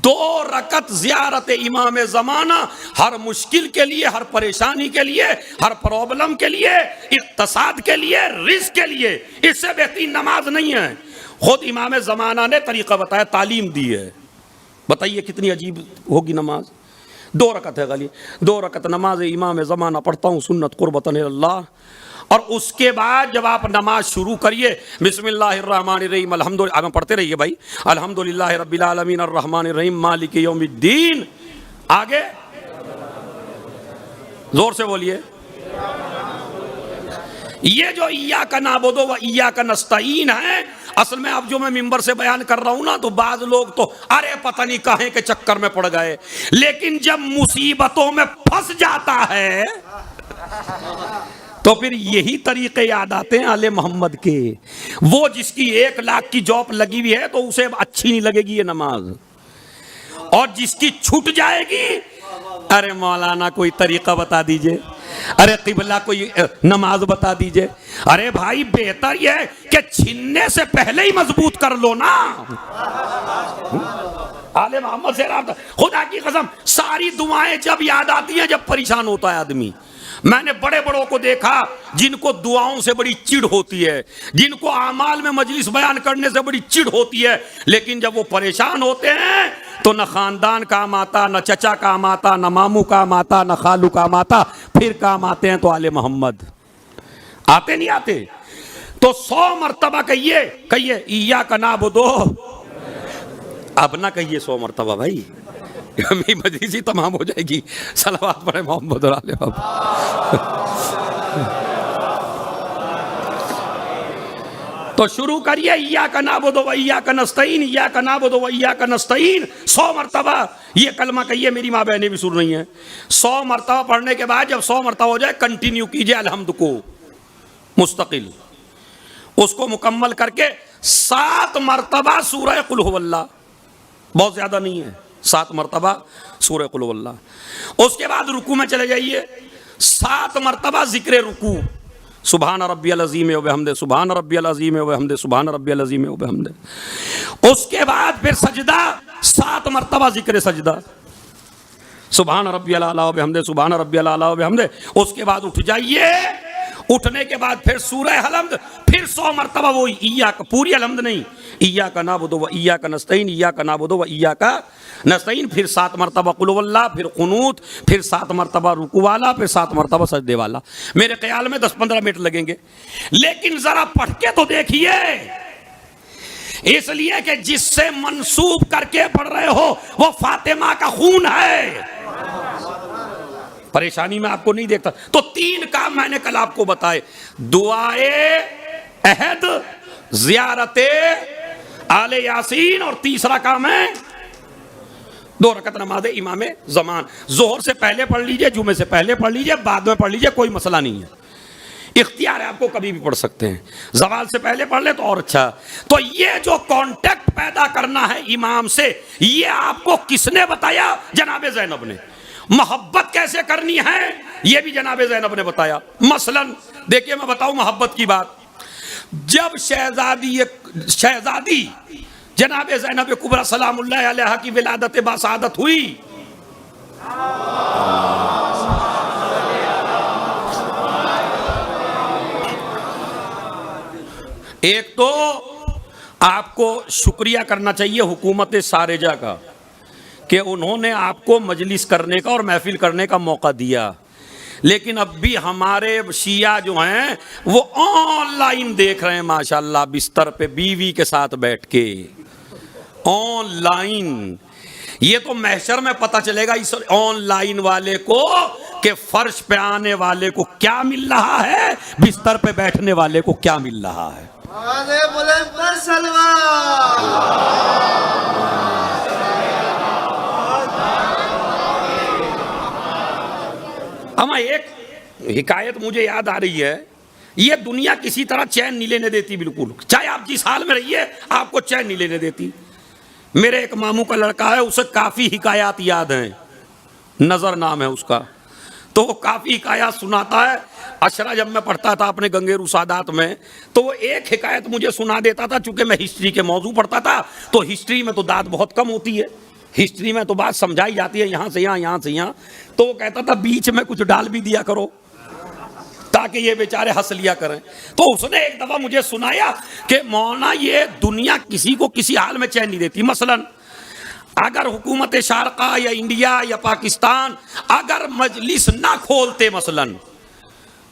2 रकत ज़ियारत इमाम ज़माना हर मुश्किल के लिए, हर परेशानी के लिए, हर प्रॉब्लम के लिए, इक़्तिसाद के लिए, रिज़्क़ के लिए, इससे बेहतरीन नमाज नहीं है। खुद इमाम ज़माना ने तरीक़ा बताया, तालीम दी है। बताइए कितनी अजीब होगी नमाज। 2 रकत है खाली, 2 रकत नमाज इमाम ज़माना पढ़ता हूँ सुन्नत क़ुर्बतन इलल्लाह। और उसके बाद जब आप नमाज शुरू करिए, बिस्मिल्लाहिर्रहमानिर्रहीम, अल्हम्दुलिल्लाह, आप पढ़ते रहिए भाई, अल्हम्दुलिल्लाहि रब्बिल आलमीन अर्रहमानिर्रहीम मालिकि यौमिद्दीन। आगे जोर से बोलिए। ये जो इय्याका नअबुदु व इय्याका नस्तईन है, असल में अब जो मैं मिंबर से बयान कर रहा हूं ना, तो बाज लोग तो अरे पता नहीं काहे के चक्कर में पड़ गए, लेकिन जब मुसीबतों में फंस जाता है तो फिर यही तरीके याद आते हैं आले मोहम्मद के। वो जिसकी 1 लाख की जॉब लगी हुई है तो उसे अच्छी नहीं लगेगी ये नमाज, और जिसकी छूट जाएगी, अरे मौलाना कोई तरीका बता दीजिए, अरे किबला कोई नमाज बता दीजिए। अरे भाई बेहतर यह है कि छीनने से पहले ही मजबूत कर लो ना। आले मोहम्मद से राब्ता, खुदा की कसम सारी दुआएं जब याद आती हैं जब परेशान होता है आदमी। मैंने बड़े बड़ों को देखा जिनको दुआओं से बड़ी चिढ़ होती है, जिनको आमाल में मजलिस बयान करने से बड़ी चिढ़ होती है, लेकिन जब वो परेशान होते हैं तो न खानदान काम आता, न चचा काम आता, न मामू काम आता, न खालू काम आता, फिर काम आते हैं तो आले मोहम्मद आते नहीं आते। तो 100 मरतबा कहिए, कहिए इय्याका नअबुदु, अब ना कहिए 100 मरतबा भाई, मेरी मजलिस ही तमाम हो जाएगी। सलावत पढ़े मोहम्मद और आले मोहम्मद। तो शुरू करिए इय्याका नअबुदु व इय्याका नस्तईन, इय्याका नअबुदु व इय्याका नस्तईन। 100 मरतबा ये कलमा कहिए, मेरी माँ बहनें भी सुन रही हैं। 100 मरतबा पढ़ने के बाद जब 100 मरतबा हो जाए, कंटिन्यू कीजिए अल्हम्द को मुस्तकिल, उसको मुकम्मल करके 7 मरतबा सूरह कुल हुवल्लाह, बहुत ज्यादा नहीं है, 7 मरतबा सूरह कुल हुवल्लाह। उसके बाद रुकू में चले जाइए, 7 मरतबा जिक्र रुकू, सुभान रब्बियल अज़ीम व बिहम्दे, सुभान रब्बियल अज़ीम व बिहम्दे, सुभान रब्बियल अज़ीम व बिहम्दे। उसके बाद फिर सजदा, 7 मरतबा जिक्र सजदा, सुभान रब्बियल आला व बिहम्दे, सुभान रब्बियल आला व बिहम्दे। उसके बाद उठ जाइए, उठने के बाद फिर सूरह हलम्द, फिर 100 मरतबा वही इय्याका, पूरी हलम्द नहीं, इय्याका नअबुदु व इय्याका नस्तईन, इय्याका नअबुदु व इय्याका नस्तईन, फिर 7 मरतबा कुल हुवल्लाह, फिर कुनूत, फिर 7 मरतबा रुकू वाला, फिर 7 मरतबा सजदे वाला। मेरे ख्याल में 10-15 मिनट लगेंगे, लेकिन जरा पढ़ के तो देखिए, इसलिए कि जिससे मंसूब करके पढ़ रहे हो वो फातिमा का खून है। परेशानी में आपको नहीं देखता। तो 3 काम मैंने कल आपको बताए, दुआए अहद, ज़ियारते आले यासीन, और तीसरा काम है 2 रकत नमाज इमाम ज़मान। जोहर से पहले पढ़ लीजिए, जुमे से पहले पढ़ लीजिए, बाद में पढ़ लीजिए, कोई मसला नहीं है, इख्तियार है, आपको कभी भी पढ़ सकते हैं। ज़वाल से पहले पढ़ ले तो और अच्छा। तो ये जो कांटेक्ट पैदा करना है इमाम से, ये आपको किसने बताया? जनाबे ज़ैनब ने। मोहब्बत कैसे करनी है ये भी जनाबे ज़ैनब ने बताया। मसलन देखिए, मैं बताऊं मोहब्बत की बात। जब शहजादी जनाबे ज़ैनब कुबरा सलामुल्लाह अलैहा की विलादत बासादत हुई, एक तो आपको शुक्रिया करना चाहिए हुकूमत शारजा का कि उन्होंने आपको मजलिस करने का और महफिल करने का मौका दिया। लेकिन अब भी हमारे शिया जो हैं वो ऑनलाइन देख रहे हैं माशाल्लाह, बिस्तर पे बीवी के साथ बैठ के ऑनलाइन। ये तो महशर में पता चलेगा इस ऑनलाइन वाले को कि फर्श पे आने वाले को क्या मिल रहा है, बिस्तर पे बैठने वाले को क्या मिल रहा है। अमा एक हिकायत मुझे याद आ रही है, ये दुनिया किसी तरह चैन नहीं लेने देती, बिल्कुल चाहे आप जिस हाल में रहिए आपको चैन नहीं लेने देती। मेरे एक मामू का लड़का है, उसे काफ़ी हिकायत याद हैं, नज़र नाम है उसका, तो वो काफ़ी हिकायत सुनाता है। अशरा जब मैं पढ़ता था अपने गंगेरू सादात में, तो वो एक हिकायत मुझे सुना देता था। चूंकि मैं हिस्ट्री के मौजू पढ़ता था, तो हिस्ट्री में तो दाद बहुत कम होती है, हिस्ट्री में तो बात समझाई जाती है यहाँ से यहाँ, यहाँ से यहाँ। तो वो कहता था बीच में कुछ डाल भी दिया करो ताकि ये बेचारे हंस लिया करें। तो उसने एक दफ़ा मुझे सुनाया कि मौलाना ये दुनिया किसी को किसी हाल में चैन नहीं देती। मसलन अगर हुकूमत शारका या इंडिया या पाकिस्तान अगर मजलिस ना खोलते मसलन,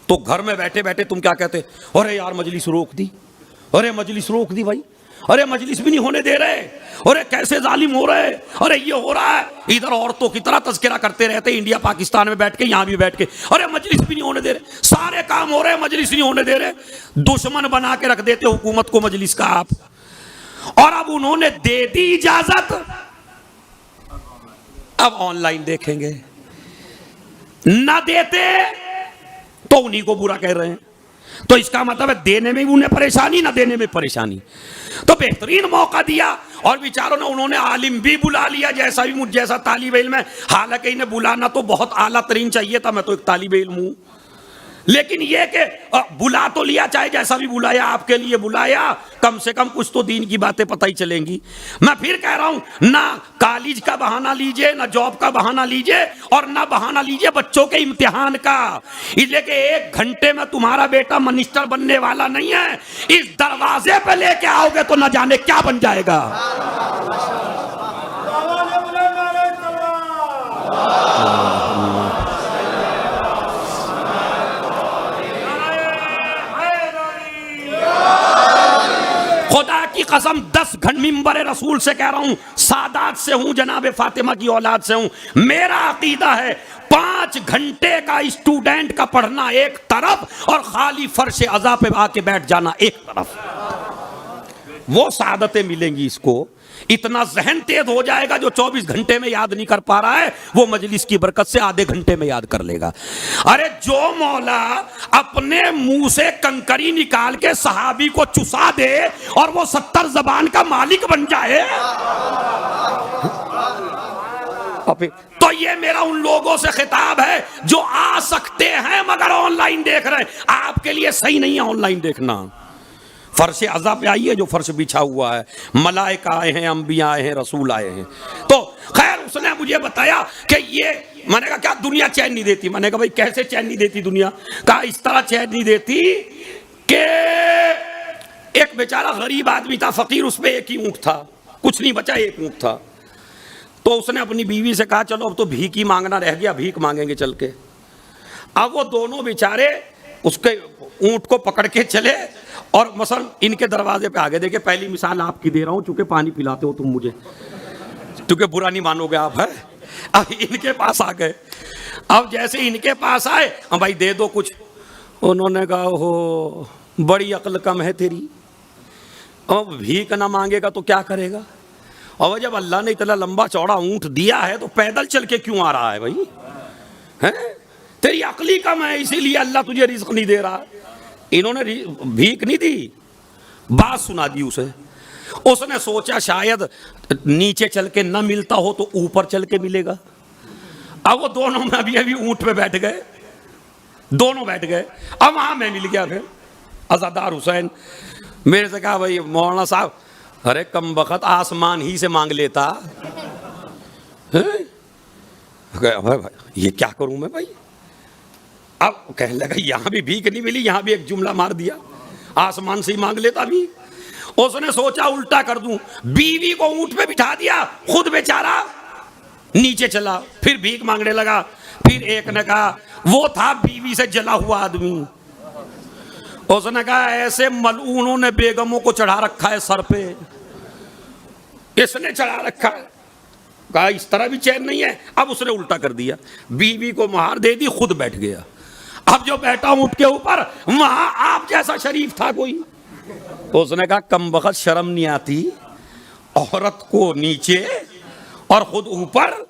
तो घर में बैठे बैठे तुम क्या कहते, अरे यार मजलिस रोक दी, अरे मजलिस रोक दी भाई, अरे मजलिस भी नहीं होने दे रहे, अरे कैसे जालिम हो रहे, अरे ये हो रहा है। इधर औरतों की तरह तज़किरा करते रहते इंडिया पाकिस्तान में बैठ के, यहाँ भी बैठ के, अरे मजलिस भी नहीं होने दे रहे, सारे काम हो रहे हैं मजलिस नहीं होने दे रहे। दुश्मन बना के रख देते हुकूमत को मजलिस का आप। और अब उन्होंने दे दी इजाजत, अब ऑनलाइन देखेंगे, ना देते तो उन्हीं को बुरा कह रहे हैं। तो इसका मतलब है देने में भी उन्हें परेशानी, ना देने में परेशानी। तो बेहतरीन मौका दिया और बेचारों ने, उन्होंने आलिम भी बुला लिया, जैसा भी मुझ जैसा तालिब इल्म है। हालांकि इन्हें बुलाना तो बहुत आला तरीन चाहिए था, मैं तो एक तालिब इल्म हूँ, लेकिन यह कि बुला तो लिया, चाहे जैसा भी बुलाया, आपके लिए बुलाया, कम से कम कुछ तो दीन की बातें पता ही चलेंगी। मैं फिर कह रहा हूं, ना कॉलेज का बहाना लीजिए, ना जॉब का बहाना लीजिए, और ना बहाना लीजिए बच्चों के इम्तिहान का। इसलिए कि 1 घंटे में तुम्हारा बेटा मिनिस्टर बनने वाला नहीं है, इस दरवाजे पे लेके आओगे तो न जाने क्या बन जाएगा। खुदा की कसम 10 घंटे मिंबर रसूल से कह रहा हूं, सादात से हूं, जनाब फातिमा की औलाद से हूं। मेरा अकीदा है 5 घंटे का स्टूडेंट का पढ़ना एक तरफ और खाली फर्श अज़ा पे आके बैठ जाना एक तरफ, वो सादतें मिलेंगी इसको। इतना जहन तेज हो जाएगा, जो 24 घंटे में याद नहीं कर पा रहा है वो मजलिस की बरकत से आधे घंटे में याद कर लेगा। अरे जो मौला अपने मुंह से कंकरी निकाल के सहाबी को चुसा दे और वो 70 ज़बान का मालिक बन जाए, तो ये मेरा उन लोगों से खिताब है जो आ सकते हैं मगर ऑनलाइन देख रहे हैं। आपके लिए सही नहीं है ऑनलाइन देखना। फर्श अज़ा पे आइए, जो फर्श बिछा हुआ है, मलाइका आए हैं, अंबिया आए हैं, रसूल आए हैं। तो खैर उसने मुझे बताया कि ये, मैंने कहा क्या दुनिया चैन नहीं देती? मैंने कहा भाई कैसे चैन नहीं देती दुनिया? कहा इस तरह चैन नहीं देती कि एक बेचारा गरीब आदमी था, फकीर, उस पे एक ही ऊँट था, कुछ नहीं बचा, एक ऊँट था। तो उसने अपनी बीवी से कहा चलो अब तो भीख ही मांगना रह गया, भीख मांगेंगे चल के। अब वो दोनों बेचारे उसके ऊँट को पकड़ के चले और मसलन इनके दरवाजे पे आ गए। देखिए पहली मिसाल आपकी दे रहा हूँ, चूंकि पानी पिलाते हो तुम मुझे, क्योंकि बुरा नहीं मानोगे आप, है। अब इनके पास आ गए। अब जैसे इनके पास आए, हम भाई दे दो कुछ। उन्होंने कहा हो बड़ी अक्ल कम है तेरी, अब भीख ना मांगेगा तो क्या करेगा? और जब अल्लाह ने इतना लंबा चौड़ा ऊँट दिया है तो पैदल चल के क्यों आ रहा है भाई? हैं, तेरी अक्ली कम है इसीलिए अल्लाह तुझे रिज़्क़ नहीं दे रहा। इन्होंने भीख नहीं दी, बात सुना दी उसे। उसने सोचा शायद नीचे चल के न मिलता हो तो ऊपर चल के मिलेगा। अब वो दोनों में अभी ऊँट पे बैठ गए, दोनों बैठ गए। अब वहाँ मैं मिल गया फिर अज़ादार हुसैन। मेरे से कहा भाई मौलाना साहब, अरे कम बखत आसमान ही से मांग लेता है। भाई ये क्या करूं मैं भाई? अब कहने लगा यहाँ भी भीख नहीं मिली, यहाँ भी एक जुमला मार दिया, आसमान से ही मांग लेता भी। उसने सोचा उल्टा कर दूं, बीवी को ऊंट पे बिठा दिया, खुद बेचारा नीचे चला, फिर भीख मांगने लगा। फिर एक ने कहा, वो था बीवी से जला हुआ आदमी, उसने कहा ऐसे मलऊनों ने बेगमों को चढ़ा रखा है सर पे, इसने चढ़ा रखा है। कहा इस तरह भी चैन नहीं है। अब उसने उल्टा कर दिया, बीवी को मुहार दे दी, खुद बैठ गया। अब जो बैठा ऊंट के ऊपर, वहां आप जैसा शरीफ था कोई। तो उसने कहा कम बखत शर्म नहीं आती, औरत को नीचे और खुद ऊपर।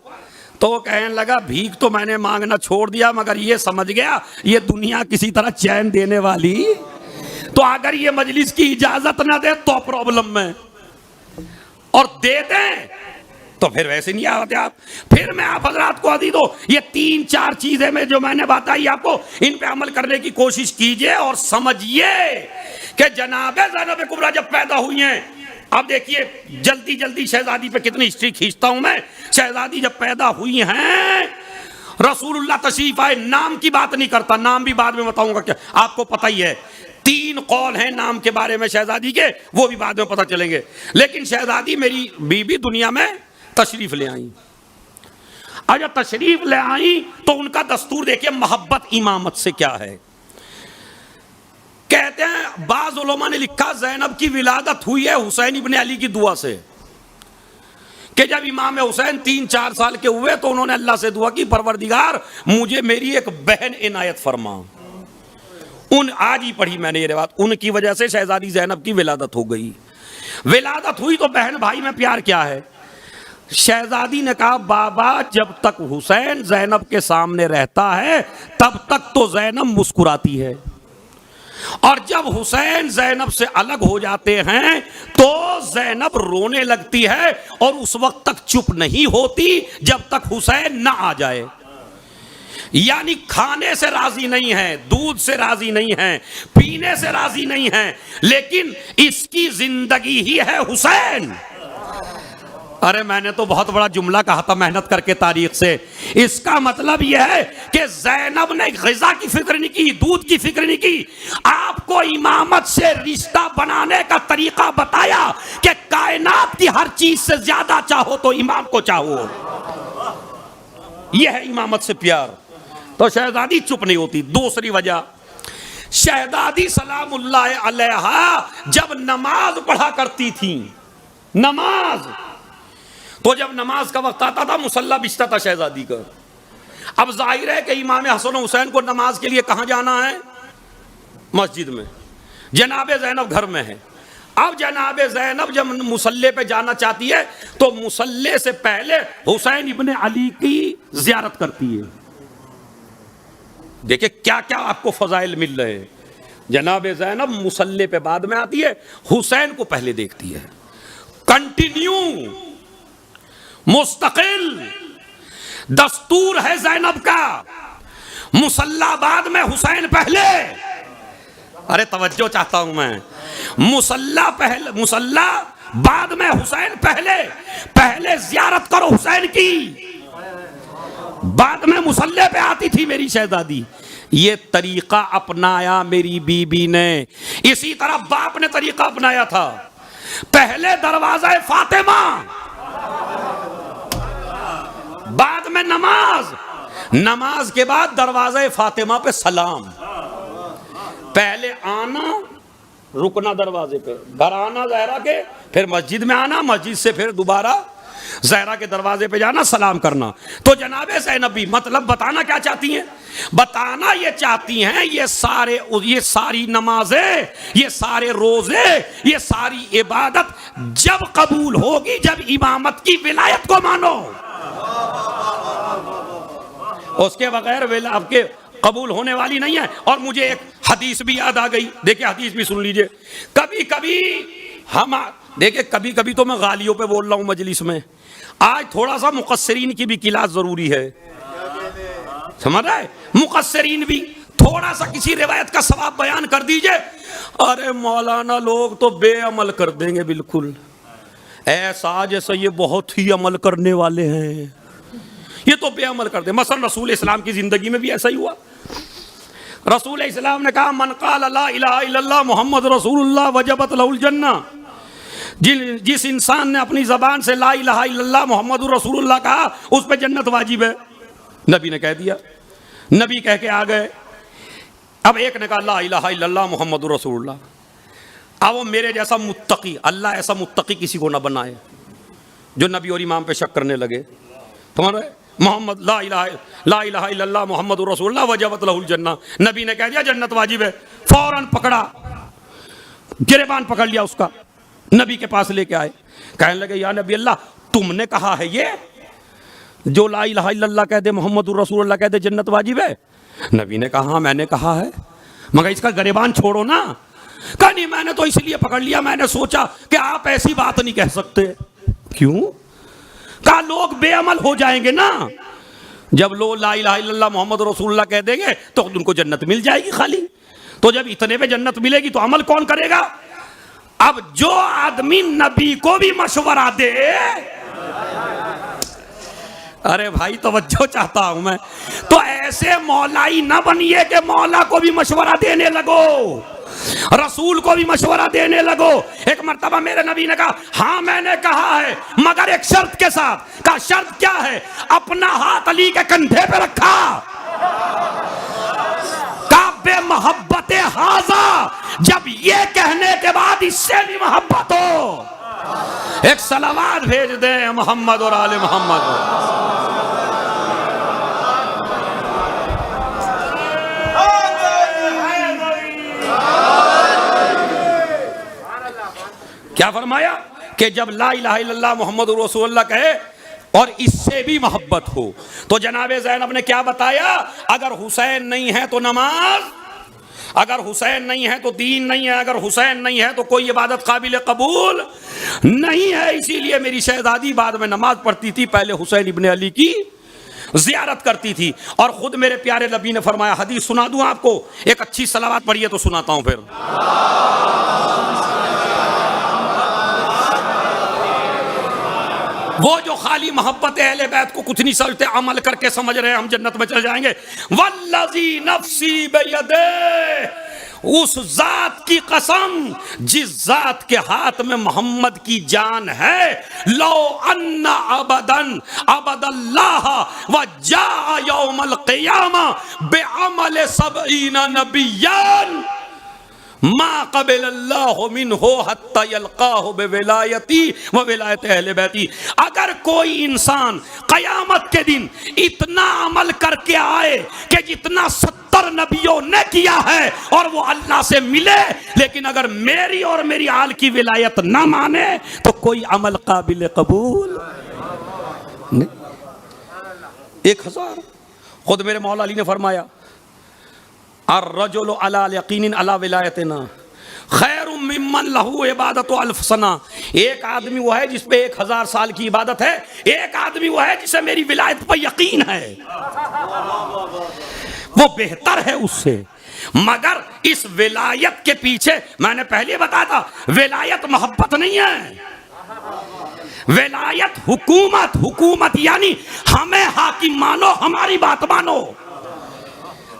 तो कहने लगा भीख तो मैंने मांगना छोड़ दिया, मगर ये समझ गया ये दुनिया किसी तरह चैन देने वाली, तो अगर ये मजलिस की इजाजत ना दे तो प्रॉब्लम में, और दे दें तो फिर वैसे नहीं आते आप। फिर मैं आप हजरात को अदी दो, ये 3-4 चीजें में जो मैंने बताई आपको, इन पे अमल करने की कोशिश कीजिए और समझिए कि जनाब ज़ैनब कुबरा जब पैदा हुई हैं, अब देखिए जल्दी जल्दी शहजादी पे कितनी हिस्ट्री खींचता हूं मैं। शहजादी जब पैदा हुई हैं, रसूलुल्लाह तशरीफ आए, नाम की बात नहीं करता, नाम भी बाद में बताऊंगा, क्या आपको पता ही है 3 कौल हैं नाम के बारे में शहजादी के, वो भी बाद में पता चलेंगे। लेकिन शहजादी मेरी बीबी दुनिया में तशरीफ ले आई। आज तशरीफ ले आई तो उनका दस्तूर देखिए, मोहब्बत इमामत से क्या है। कहते हैं बाज़ उलमा ने लिखा ज़ैनब की विलादत हुई है हुसैन इब्ने अली की दुआ से, कि जब इमाम हुसैन 3-4 साल के हुए तो उन्होंने अल्लाह से दुआ की, परवरदिगार मुझे मेरी एक बहन इनायत फरमा। आज ही पढ़ी मैंने ये बात, उनकी वजह से शहजादी ज़ैनब की विलादत हो गई। विलादत हुई तो बहन भाई में प्यार क्या है। शहजादी ने कहा बाबा जब तक हुसैन ज़ैनब के सामने रहता है तब तक तो ज़ैनब मुस्कुराती है, और जब हुसैन ज़ैनब से अलग हो जाते हैं तो ज़ैनब रोने लगती है, और उस वक्त तक चुप नहीं होती जब तक हुसैन ना आ जाए। यानी खाने से राजी नहीं है, दूध से राजी नहीं है, पीने से राजी नहीं है, लेकिन इसकी जिंदगी ही है हुसैन। अरे मैंने तो बहुत बड़ा जुमला कहा था मेहनत करके तारीख से। इसका मतलब यह है कि ज़ैनब ने ग़िज़ा की फिक्र नहीं की, दूध की फिक्र नहीं की, आपको इमामत से रिश्ता बनाने का तरीका बताया कि कायनात की हर चीज से ज्यादा चाहो तो इमाम को चाहो। यह है इमामत से प्यार। तो शहजादी चुप नहीं होती। दूसरी वजह, शहजादी सलामुल्लाह अलैहा जब नमाज पढ़ा करती थी, नमाज, तो जब नमाज का वक्त आता था मुसल्ला बिछता था शहजादी का। अब जाहिर है कि इमाम हसन हुसैन को नमाज के लिए कहां जाना है? मस्जिद में। जनाब ज़ैनब घर में है। अब जनाब ज़ैनब जब मुसल्ले पे जाना चाहती है तो मुसल्ले से पहले हुसैन इब्ने अली की ज़ियारत करती है। देखिए क्या क्या आपको फजाइल मिल रहे हैं। जनाब ज़ैनब मुसल्ले पे बाद में आती है, हुसैन को पहले देखती है। कंटिन्यू, मुस्तकिल दस्तूर है ज़ैनब का, मुसल्ला बाद में हुसैन पहले। अरे तवज्जो चाहता हूं मैं, मुसल्ला पहले, मुसल्ला बाद में हुसैन पहले। पहले ज़ियारत करो हुसैन की, बाद में मुसल्ले पे आती थी मेरी शहजादी। ये तरीका अपनाया मेरी बीबी ने। इसी तरह बाप ने तरीका अपनाया था। पहले दरवाजा फातिमा, बाद में नमाज, नमाज के बाद दरवाजा फातिमा पे सलाम। पहले आना, रुकना दरवाजे पे, घर आना ज़हरा के, फिर मस्जिद में आना, मस्जिद से फिर दोबारा ज़हरा के दरवाजे पे जाना, सलाम करना। तो जनाबे ज़ैनब भी मतलब बताना क्या चाहती हैं? बताना ये चाहती हैं ये सारी नमाजें, ये सारे रोजे, ये सारी इबादत जब कबूल होगी जब इमामत की विलायत को मानो। उसके बगैर आपके कबूल होने वाली नहीं है। और मुझे एक हदीस भी याद आ गई, देखिए हदीस भी सुन लीजिए। कभी कभी हम देखिए, कभी कभी तो मैं गालियों पे बोल रहा हूं मजलिस में, आज थोड़ा सा मुकस्सरीन की भी किलास जरूरी है, समझ रहा है? मुकस्सरीन भी थोड़ा सा किसी रिवायत का सवाब बयान कर दीजिए, अरे मौलाना लोग तो बेअमल कर देंगे बिल्कुल, ऐसा जैसे ये बहुत ही अमल करने वाले हैं, ये तो बेअमल कर दे। मसलन रसूल इस्लाम की जिंदगी में भी ऐसा ही हुआ। रसूल इस्लाम ने कहा मन क़ाल ला इलाहा इल्लल्लाह मुहम्मद रसूलुल्लाह वजबत लहुल जन्नह। जिस इंसान ने अपनी ज़बान से ला इलाहा इल्लल्लाह मुहम्मदुर रसूलुल्लाह कहा, उस पर जन्नत वाजिब है। नबी ने कह दिया, नबी कह के आ गए। अब एक ने कहा ला इलाहा इल्लल्लाह मुहम्मदुर रसूलुल्लाह। अब वो मेरे जैसा मुत्तकी, अल्लाह ऐसा मुत्तकी किसी को ना बनाए जो नबी और इमाम पे शक करने लगे। तुम्हारे मोहम्मद ला इलाहा इल्लल्लाह मुहम्मदुर रसूलुल्लाह वजबत लहुल जन्नह, नबी ने कह दिया जन्नत वाजिब है। फौरन पकड़ा, गिरेबान पकड़ लिया उसका, नबी के पास लेके आए। कहने लगे या नबी अल्लाह, तुमने कहा है ये जो ला इलाहा इल्लल्लाह कह दे मुहम्मदुर रसूलुल्लाह कह दे जन्नत वाजिब है? नबी ने कहा मैंने कहा है, मगर इसका गिरेबान छोड़ो ना। कहा नहीं, मैंने तो इसलिए पकड़ लिया, मैंने सोचा कि आप ऐसी बात नहीं कह सकते। क्यों? कहा लोग बेअमल हो जाएंगे ना, जब लोग ला इलाहा इल्लल्लाह मोहम्मद रसूलुल्लाह कह देंगे तो उनको जन्नत मिल जाएगी खाली। तो जब इतने पे जन्नत मिलेगी तो अमल कौन करेगा? अब जो आदमी नबी को भी मशवरा दे, अरे भाई तवज्जो चाहता हूं मैं, तो ऐसे मौलाई ना बनिए कि मौला को भी मशवरा देने लगो, रसूल को भी मशवरा देने लगो। एक मर्तबा मेरे नबी ने कहा हाँ मैंने कहा है, मगर एक शर्त के साथ। कहा शर्त क्या है? अपना हाथ अली के कंधे पे रखा, काबे मोहब्बत हाजा, जब ये कहने के बाद इससे भी मोहब्बत हो, एक सलावात भेज दे मोहम्मद और आले मोहम्मद। क्या फरमाया कि जब ला इलाहा इल्लल्लाह मुहम्मद रसूलुल्लाह कहे और इससे भी मोहब्बत हो, तो जनाबे ज़ैनब ने क्या बताया? अगर हुसैन नहीं है तो नमाज, अगर हुसैन नहीं है तो दीन नहीं है, अगर हुसैन नहीं है तो कोई इबादत काबिल कबूल नहीं है। इसीलिए मेरी शहजादी बाद में नमाज पढ़ती थी, पहले हुसैन इब्ने अली की जियारत करती थी। और खुद मेरे प्यारे नबी ने फरमाया, हदीस सुना दूं आपको, एक अच्छी सलावत पढ़िए तो सुनाता हूं फिर। वो जो खाली मोहब्बत अहले बैत को कुछ नहीं समझते, अमल करके समझ रहे हैं हम जन्नत में चले जाएंगे। वल्लज़ी नफ्सी बियदे, उस जात की कसम जिस जात के हाथ में मोहम्मद की जान है, लो अन्ना अबदन अबदल्लाह व जा यौमल क़ियामा बिअमल सबईना नबिय्यन मा क़बलल्लाहु मिन्हु हत्ता यल्क़ाहु बिविलायती व विलायत अहले बैती। अगर कोई इंसान क़यामत के दिन इतना अमल करके आए कि जितना 70 नबियों ने किया है और वो अल्लाह से मिले, लेकिन अगर मेरी और मेरी आल की विलायत ना माने तो कोई अमल काबिल कबूल नहीं। 1000 खुद मेरे मौला अली ने फरमाया, अर्रजुलु अला यकीनिन अला विलायतिना खैरुम मिम्मन लहू इबादतु अल्फ सना। एक आदमी वो है जिस पे 1000 साल की इबादत है, एक आदमी वो है जिसे मेरी विलायत पर यकीन है, वो बेहतर है उससे। मगर इस विलायत के पीछे मैंने पहले बताया था, विलायत मोहब्बत नहीं है, विलायत हुकूमत, हुकूमत यानी हमें हाकिम मानो, हमारी बात मानो।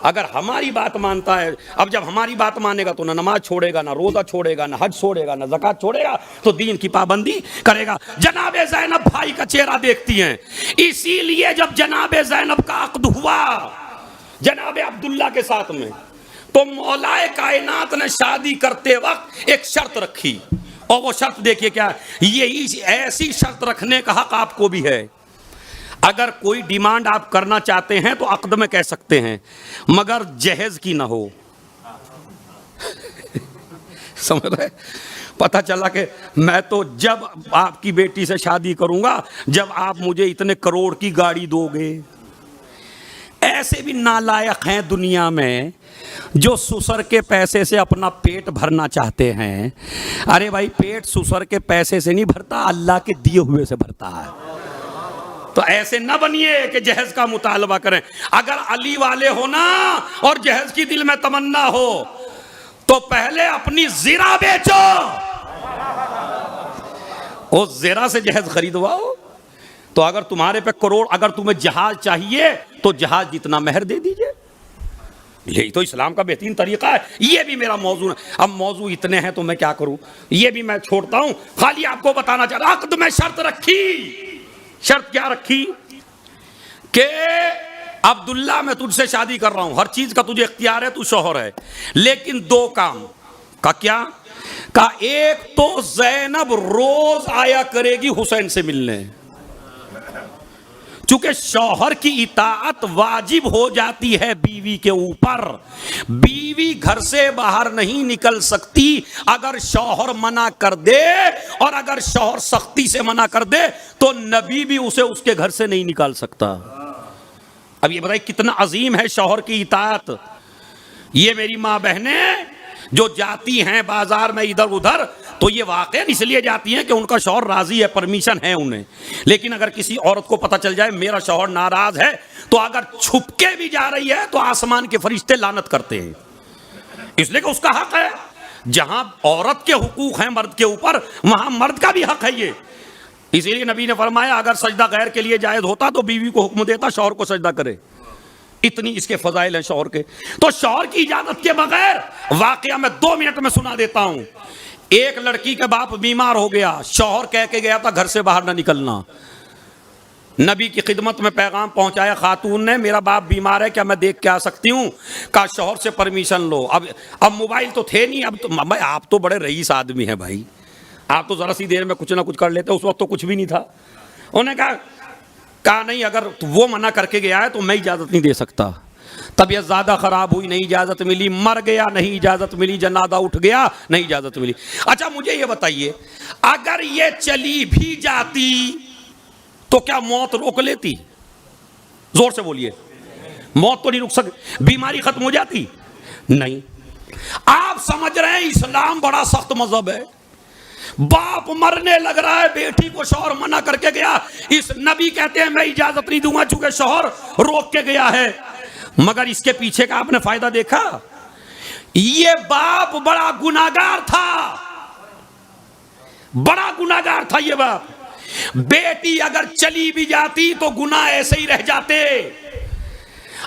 अगर हमारी बात मानता है, अब जब हमारी बात मानेगा तो ना नमाज छोड़ेगा, ना रोजा छोड़ेगा, ना हज छोड़ेगा, ना ज़कात छोड़ेगा, तो दीन की पाबंदी करेगा। जनाबे ज़ैनब भाई का चेहरा देखती हैं, इसीलिए जब जनाबे ज़ैनब का अक़्द हुआ जनाबे अब्दुल्ला के साथ में, तो मौलाए कायनात ने शादी करते वक्त एक शर्त रखी, और वो शर्त देखिए क्या है। ये ऐसी शर्त रखने का हक आपको भी है। अगर कोई डिमांड आप करना चाहते हैं तो अक़्द में कह सकते हैं, मगर जहेज की ना हो। समझ रहे? पता चला कि मैं तो जब आपकी बेटी से शादी करूंगा जब आप मुझे इतने करोड़ की गाड़ी दोगे। ऐसे भी नालायक हैं दुनिया में जो ससुर के पैसे से अपना पेट भरना चाहते हैं। अरे भाई, पेट ससुर के पैसे से नहीं भरता, अल्लाह के दिए हुए से भरता है। तो ऐसे न बनिए कि जहेज का मुतालबा करें। अगर अली वाले हो ना और जहेज की दिल में तमन्ना हो तो पहले अपनी ज़िरा बेचो, उस ज़िरा से जहेज खरीदवाओ। तो अगर तुम्हारे पे करोड़, अगर तुम्हें जहाज चाहिए तो जहाज जितना मेहर दे दीजिए, यही तो इस्लाम का बेहतरीन तरीका है। ये भी मेरा मौजू है। अब मौजू इतने हैं तो मैं क्या करूं, ये भी मैं छोड़ता हूं। खाली आपको बताना चाह रहा, अक़्द में शर्त रखी। शर्त क्या रखी कि अब्दुल्ला मैं तुझसे शादी कर रहा हूं, हर चीज का तुझे इख्तियार है, तू शौहर है, लेकिन दो काम का। क्या का? एक तो ज़ैनब रोज आया करेगी हुसैन से मिलने, चूंकि शौहर की इताअत वाजिब हो जाती है बीवी के ऊपर। बीवी घर से बाहर नहीं निकल सकती अगर शौहर मना कर दे, और अगर शौहर सख्ती से मना कर दे तो नबी भी उसे उसके घर से नहीं निकाल सकता। अब ये बताइए कितना अजीम है शौहर की इताअत। ये मेरी माँ बहनें जो जाती हैं बाजार में इधर उधर, तो ये वाकई इसलिए जाती हैं कि उनका शौहर राजी है, परमिशन है उन्हें। लेकिन अगर किसी औरत को पता चल जाए मेरा शौहर नाराज है, तो अगर छुपके भी जा रही है तो आसमान के फरिश्ते लानत करते हैं, इसलिए कि उसका हक है। जहां औरत के हुकूक हैं मर्द के ऊपर, वहां मर्द का भी हक है ये। इसीलिए नबी ने फरमाया अगर सजदा गैर के लिए जायज होता तो बीवी को हुक्म देता शौहर को सजदा करे। इतनी इसके फजाइल हैं शौहर के। तो शौहर की इजाजत के बगैर, वाकया मैं 2 मिनट में सुना देता हूं। एक लड़की का बाप बीमार हो गया, शौहर कह के गया था घर से बाहर ना निकलना। नबी की खिदमत में पैगाम पहुंचाया खातून ने, मेरा बाप बीमार है, क्या मैं देख के आ सकती हूँ? कहा शौहर से परमिशन लो। अब मोबाइल तो थे नहीं, अब तो आप तो बड़े रईस आदमी हैं भाई, आप तो जरा सी देर में कुछ ना कुछ कर लेते। उस वक्त तो कुछ भी नहीं था। उन्होंने कहा नहीं, अगर वो मना करके गया है तो मैं इजाजत नहीं दे सकता। तबीयत ज्यादा खराब हुई, नहीं इजाजत मिली। मर गया, नहीं इजाजत मिली। जनाजा उठ गया, नहीं इजाजत मिली। अच्छा मुझे ये बताइए, अगर ये चली भी जाती तो क्या मौत रोक लेती? जोर से बोलिए। मौत तो नहीं रुक सकती। बीमारी खत्म हो जाती? नहीं। आप समझ रहे हैं इस्लाम बड़ा सख्त मजहब है। बाप मरने लग रहा है, बेटी को शौहर मना करके गया, इस नबी कहते हैं मैं इजाजत नहीं दूंगा चूंकि शौहर रोक के गया है। मगर इसके पीछे का आपने फायदा देखा? ये बाप बड़ा गुनाहगार था, बड़ा गुनाहगार था ये बाप। बेटी अगर चली भी जाती तो गुनाह ऐसे ही रह जाते।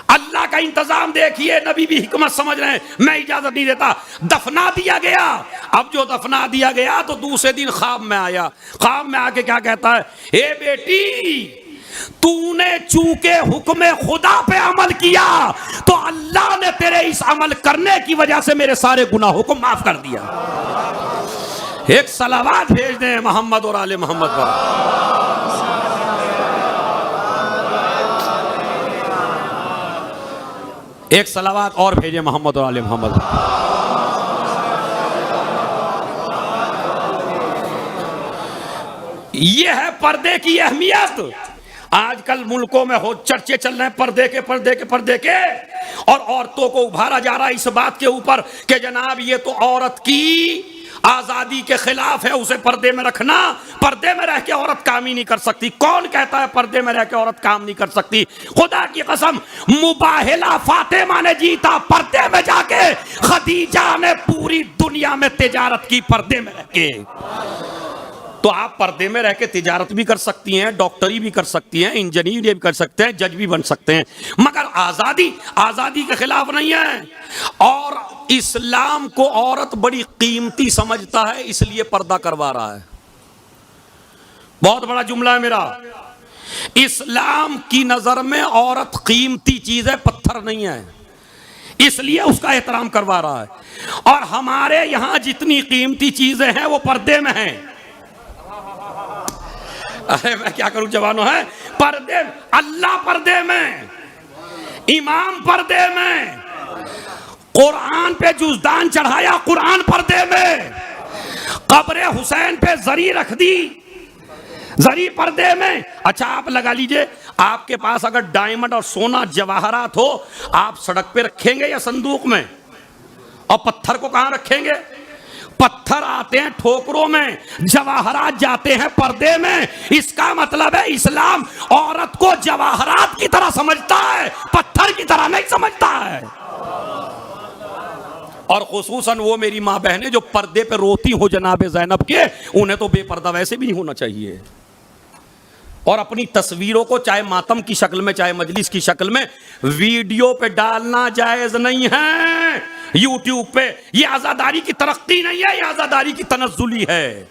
अल्लाह का इंतजाम देखिए, नबी भी हिकमत समझ रहे हैं, मैं इजाजत नहीं देता। दफना दिया गया। अब जो दफना दिया गया तो दूसरे दिन ख्वाब में आया। ख्वाब में आके क्या कहता है, ए बेटी तूने चूंकि हुक्म खुदा पे अमल किया तो अल्लाह ने तेरे इस अमल करने की वजह से मेरे सारे गुनाहों को माफ कर दिया। एक सलावत भेज दें मोहम्मद और आले मोहम्मद पर। एक सलावत और भेजे मोहम्मद और आले मोहम्मद। ये है पर्दे की अहमियत। आजकल मुल्कों में हो चर्चे चल रहे हैं पर्दे के, और औरतों को उभारा जा रहा है इस बात के ऊपर कि जनाब ये तो औरत की आजादी के खिलाफ है, उसे पर्दे में रखना। पर्दे में रह के औरत काम ही नहीं कर सकती। कौन कहता है पर्दे में रह के औरत काम नहीं कर सकती? खुदा की कसम, मुबाहिला फातिमा ने जीता पर्दे में जाके, खदीजा ने पूरी दुनिया में तिजारत की पर्दे में रह के। तो आप पर्दे में रह के तिजारत भी कर सकती हैं, डॉक्टरी भी कर सकती हैं, इंजीनियर भी कर सकते हैं, जज भी बन सकते हैं, मगर आजादी के खिलाफ नहीं है। और इस्लाम को औरत बड़ी कीमती समझता है, इसलिए पर्दा करवा रहा है। बहुत बड़ा जुमला है मेरा। इस्लाम की नजर में औरत कीमती चीज है, पत्थर नहीं है, इसलिए उसका एहतराम करवा रहा है। और हमारे यहां जितनी कीमती चीजें हैं वो पर्दे में हैं। अरे मैं क्या करूं जवानों, है पर्दे। अल्लाह पर्दे में, इमाम पर्दे में, कुरान पे जुज़दान चढ़ाया कुरान पर्दे में, कब्र हुसैन पे जरी रख दी जरी पर्दे में। अच्छा आप लगा लीजिए, आपके पास अगर डायमंड और सोना जवाहरात हो, आप सड़क पे रखेंगे या संदूक में? और पत्थर को कहां रखेंगे? पत्थर आते हैं ठोकरों में, जवाहरात जाते हैं पर्दे में। इसका मतलब है इस्लाम औरत को जवाहरात की तरह समझता है, पत्थर की तरह नहीं समझता है। और खुसूसन वो मेरी माँ बहनें जो पर्दे पे रोती हो जनाब ज़ैनब के, उन्हें तो बेपर्दा वैसे भी नहीं होना चाहिए। और अपनी तस्वीरों को चाहे मातम की शक्ल में चाहे मजलिस की शक्ल में वीडियो पे डालना जायज नहीं है यूट्यूब पे। ये आजादारी की तरक्की नहीं है, ये आजादारी की तनज़्ज़ुली है।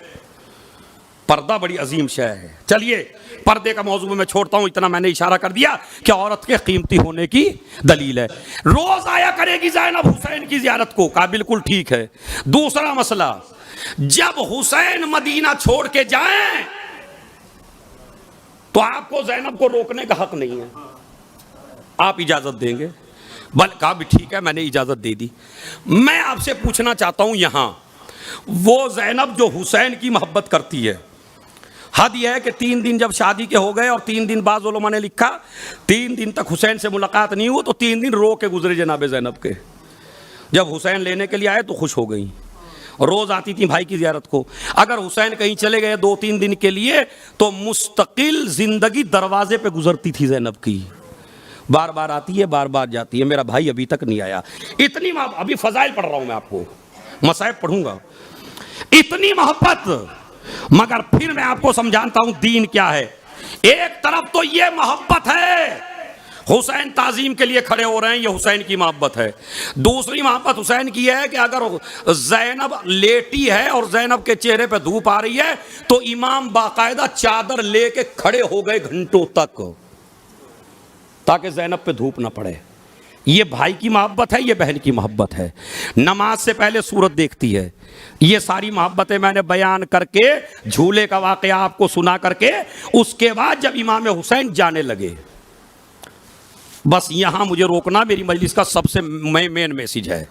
पर्दा बड़ी अजीम शय है। चलिए पर्दे का मौजू मैं छोड़ता हूं, इतना मैंने इशारा कर दिया कि औरत के कीमती होने की दलील है। रोज आया करेगी ज़ैनब हुसैन की ज़ियारत को, कहा बिल्कुल ठीक है। दूसरा मसला, जब हुसैन मदीना छोड़ के जाएं तो आपको ज़ैनब को रोकने का हक नहीं है, आप इजाजत देंगे? बल कहा भी ठीक है, मैंने इजाजत दे दी। मैं आपसे पूछना चाहता हूं, यहां वो ज़ैनब जो हुसैन की मोहब्बत करती है, हद यह है कि 3 दिन जब शादी के हो गए और 3 दिन बाद उलमा ने लिखा 3 दिन तक हुसैन से मुलाकात नहीं हुई तो 3 दिन रो के गुजरे जनाब ज़ैनब के। जब हुसैन लेने के लिए आए तो खुश हो गई, रोज आती थी भाई की ज़ियारत को। अगर हुसैन कहीं चले गए 2-3 दिन के लिए तो मुस्तकिल जिंदगी दरवाजे पे गुजरती थी ज़ैनब की, बार बार आती है बार बार जाती है, मेरा भाई अभी तक नहीं आया। इतनी अभी फजाइल पढ़ रहा हूं मैं आपको, मसाइब पढ़ूंगा। इतनी मोहब्बत, मगर फिर मैं आपको समझाता हूं दीन क्या है। एक तरफ तो ये मोहब्बत है, हुसैन ताजीम के लिए खड़े हो रहे हैं, ये हुसैन की मोहब्बत है। दूसरी मोहब्बत हुसैन की है कि अगर ज़ैनब लेटी है और ज़ैनब के चेहरे पे धूप आ रही है तो इमाम बाकायदा चादर लेके खड़े हो गए घंटों तक ताकि ज़ैनब पे धूप ना पड़े। ये भाई की मोहब्बत है, ये बहन की मोहब्बत है। नमाज से पहले सूरत देखती है। ये सारी मोहब्बतें मैंने बयान करके, झूले का वाक़या आपको सुना करके, उसके बाद जब इमाम हुसैन जाने लगे, बस यहां मुझे रोकना मेरी मजलिस का सबसे मेन मैसेज है।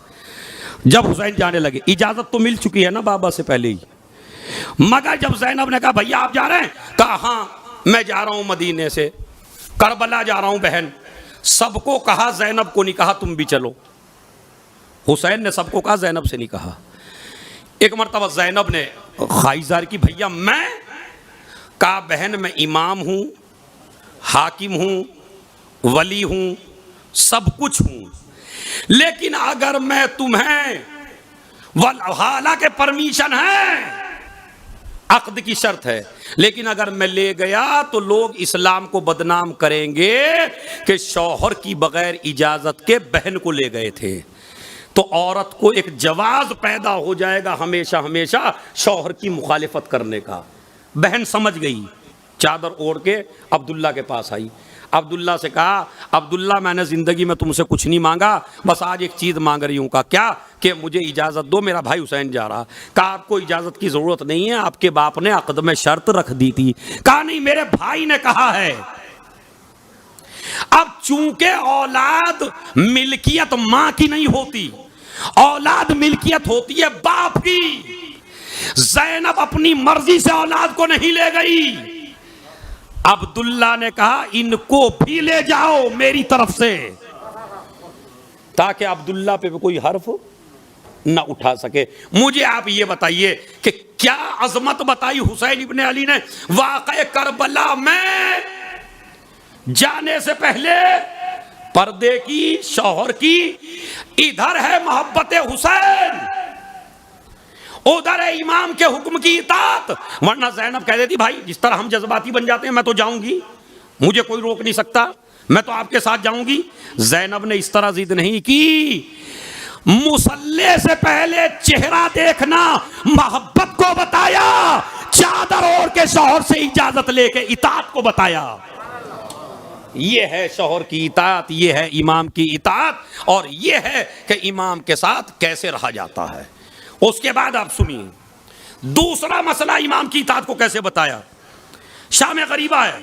जब हुसैन जाने लगे, इजाजत तो मिल चुकी है ना बाबा से पहले ही, मगर जब ज़ैनब ने कहा भैया आप जा रहे हैं, कहा हाँ मैं जा रहा हूं मदीने से, करबला जा रहा हूं बहन। सबको कहा, ज़ैनब को नहीं कहा तुम भी चलो। हुसैन ने सबको कहा, ज़ैनब से नहीं कहा। एक मरतबा ज़ैनब ने ख़ाइज़ार की भैया मैं, कहा बहन मैं इमाम हूं, हाकिम हूं, वली हूं, सब कुछ हूं, लेकिन अगर मैं तुम्हें हालांकि परमिशन है, अक़्द की शर्त है, लेकिन अगर मैं ले गया तो लोग इस्लाम को बदनाम करेंगे कि शौहर की बगैर इजाजत के बहन को ले गए थे। तो औरत को एक जवाज पैदा हो जाएगा हमेशा हमेशा शौहर की मुखालिफत करने का। बहन समझ गई, चादर ओढ़ के अब्दुल्ला के पास आई। अब्दुल्ला से कहा, अब्दुल्ला मैंने ज़िंदगी में तुमसे कुछ नहीं मांगा, बस आज एक चीज़ मांग रही हूँ। का क्या? कि मुझे इजाज़त दो, मेरा भाई हुसैन जा रहा। कहा आपको इजाज़त की ज़रूरत नहीं है, आपके बाप ने अक़द में शर्त रख दी थी। कहा नहीं, मेरे भाई ने कहा है। अब चूंकि औलाद मिल्कियत माँ की नहीं होती, औलाद मिल्कियत होती है बाप की। ज़ैनब अपनी मर्जी से औलाद को नहीं ले गई। अब्दुल्ला ने कहा इनको भी ले जाओ मेरी तरफ से, ताकि अब्दुल्ला पे कोई हर्फ ना उठा सके। मुझे आप ये बताइए कि क्या अजमत बताई हुसैन इब्ने अली ने वाक़े करबला में जाने से पहले, पर्दे की, शौहर की। इधर है मोहब्बत हुसैन, उधर है इमाम के हुक्म की इताअत। वरना ज़ैनब कह देती भाई जिस तरह हम जज्बाती बन जाते हैं, मैं तो जाऊंगी, मुझे कोई रोक नहीं सकता, मैं तो आपके साथ जाऊंगी। ज़ैनब ने इस तरह जिद नहीं की। मुसल्ले से पहले चेहरा देखना मोहब्बत को बताया, चादर ओढ़ के शौहर से इजाजत लेके इताअत को बताया। ये है शौहर की इताअत, ये है इमाम की इताअत, और ये है कि इमाम के साथ कैसे रहा जाता है। उसके बाद आप सुनिए, दूसरा मसला इमाम की इताअत को कैसे बताया। शाम गरीबा है,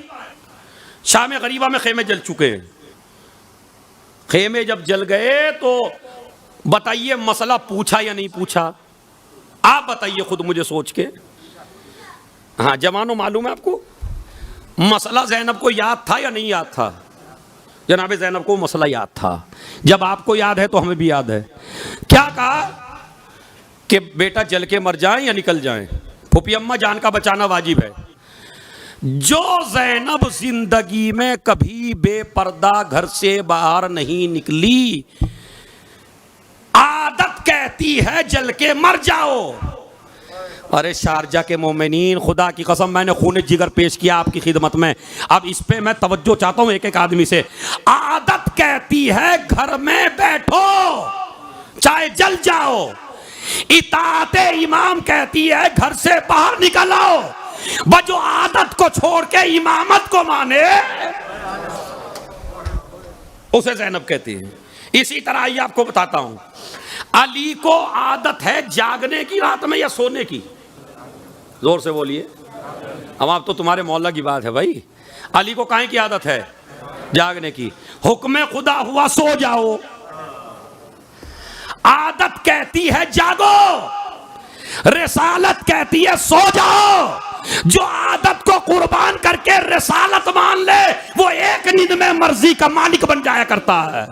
शाम गरीबा में खेमे जल चुके हैं। खेमे जब जल गए तो बताइए मसला पूछा या नहीं पूछा? आप बताइए खुद मुझे सोच के। हाँ, जवानों मालूम है आपको मसला ज़ैनब को याद था या नहीं याद था? जनाब ज़ैनब को मसला याद था। जब आपको याद है तो हमें भी याद है। क्या कहा कि बेटा जल के मर जाएं या निकल जाएं, फूफी अम्मा जान का बचाना वाजिब है। जो ज़ैनब जिंदगी में कभी बेपर्दा घर से बाहर नहीं निकली, आदत कहती है जल के मर जाओ। अरे शारजा के मोमिनीन, खुदा की कसम मैंने खून जिगर पेश किया आपकी खिदमत में। अब इस पे मैं तवज्जो चाहता हूं एक एक आदमी से। आदत कहती है घर में बैठो चाहे जल जाओ, इताअते इमाम कहती है घर से बाहर निकल आओ। जो आदत को छोड़ के इमामत को माने उसे ज़ैनब कहती है। इसी तरह ये आपको बताता हूं, अली को आदत है जागने की रात में या सोने की? जोर से बोलिए। अब आप तो तुम्हारे मोहल्ला की बात है भाई। अली को काहे की आदत है? जागने की। हुक्म खुदा हुआ सो जाओ, आदत कहती है जागो, रिसालत कहती है सो जाओ। जो आदत को कुर्बान करके रिसालत मान ले वो एक नींद में मर्जी का मालिक बन जाया करता है।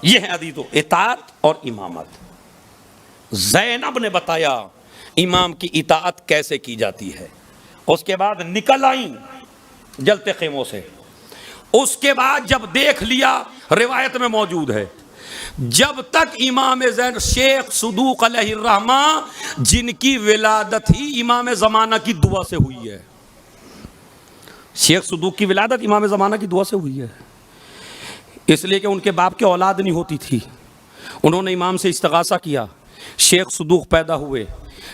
यह है अदीतो इताअत और इमामत। ज़ैनब ने बताया इमाम की इताअत कैसे की जाती है। उसके बाद निकल आई जलते खेमों से। उसके बाद जब देख लिया, रिवायत में मौजूद है, जब तक इमाम ज़ैन शेख सदूक अलैहिर्रहमा जिनकी विलादत ही इमाम ज़माना की दुआ से हुई है, शेख सदूक की विलादत इमाम ज़माना की दुआ से हुई है, इसलिए कि उनके बाप के औलाद नहीं होती थी। उन्होंने इमाम से इस्तिगासा किया, शेख सदूक पैदा हुए,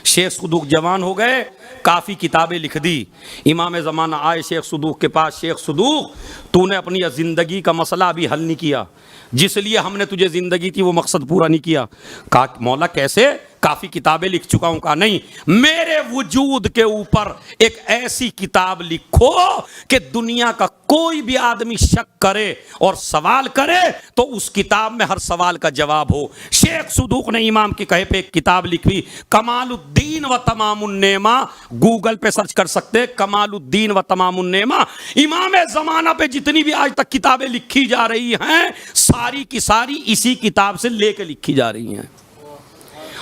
शेख सदूक जवान हो गए, काफ़ी किताबें लिख दी। इमाम ज़माना आए शेख सदूक के पास, शेख सदूक तूने अपनी ज़िंदगी का मसला अभी हल नहीं किया, जिस लिए हमने तुझे ज़िंदगी थी वो मकसद पूरा नहीं किया। कहा मौला कैसे? काफ़ी किताबें लिख चुका हूँ। कहा नहीं, मेरे वजूद के ऊपर एक ऐसी किताब लिखो कि दुनिया का कोई भी आदमी शक करे और सवाल करे तो उस किताब में हर सवाल का जवाब हो। शेख सदूक ने इमाम के कहे पे एक किताब लिखी, कमालुद्दीन व तमामुन्नेमा। गूगल पे सर्च कर सकते, कमालुद्दीन व तमामुन्नेमा। इमाम ज़माना पे जितनी भी आज तक किताबें लिखी जा रही हैं, सारी की सारी इसी किताब से लेके लिखी जा रही हैं।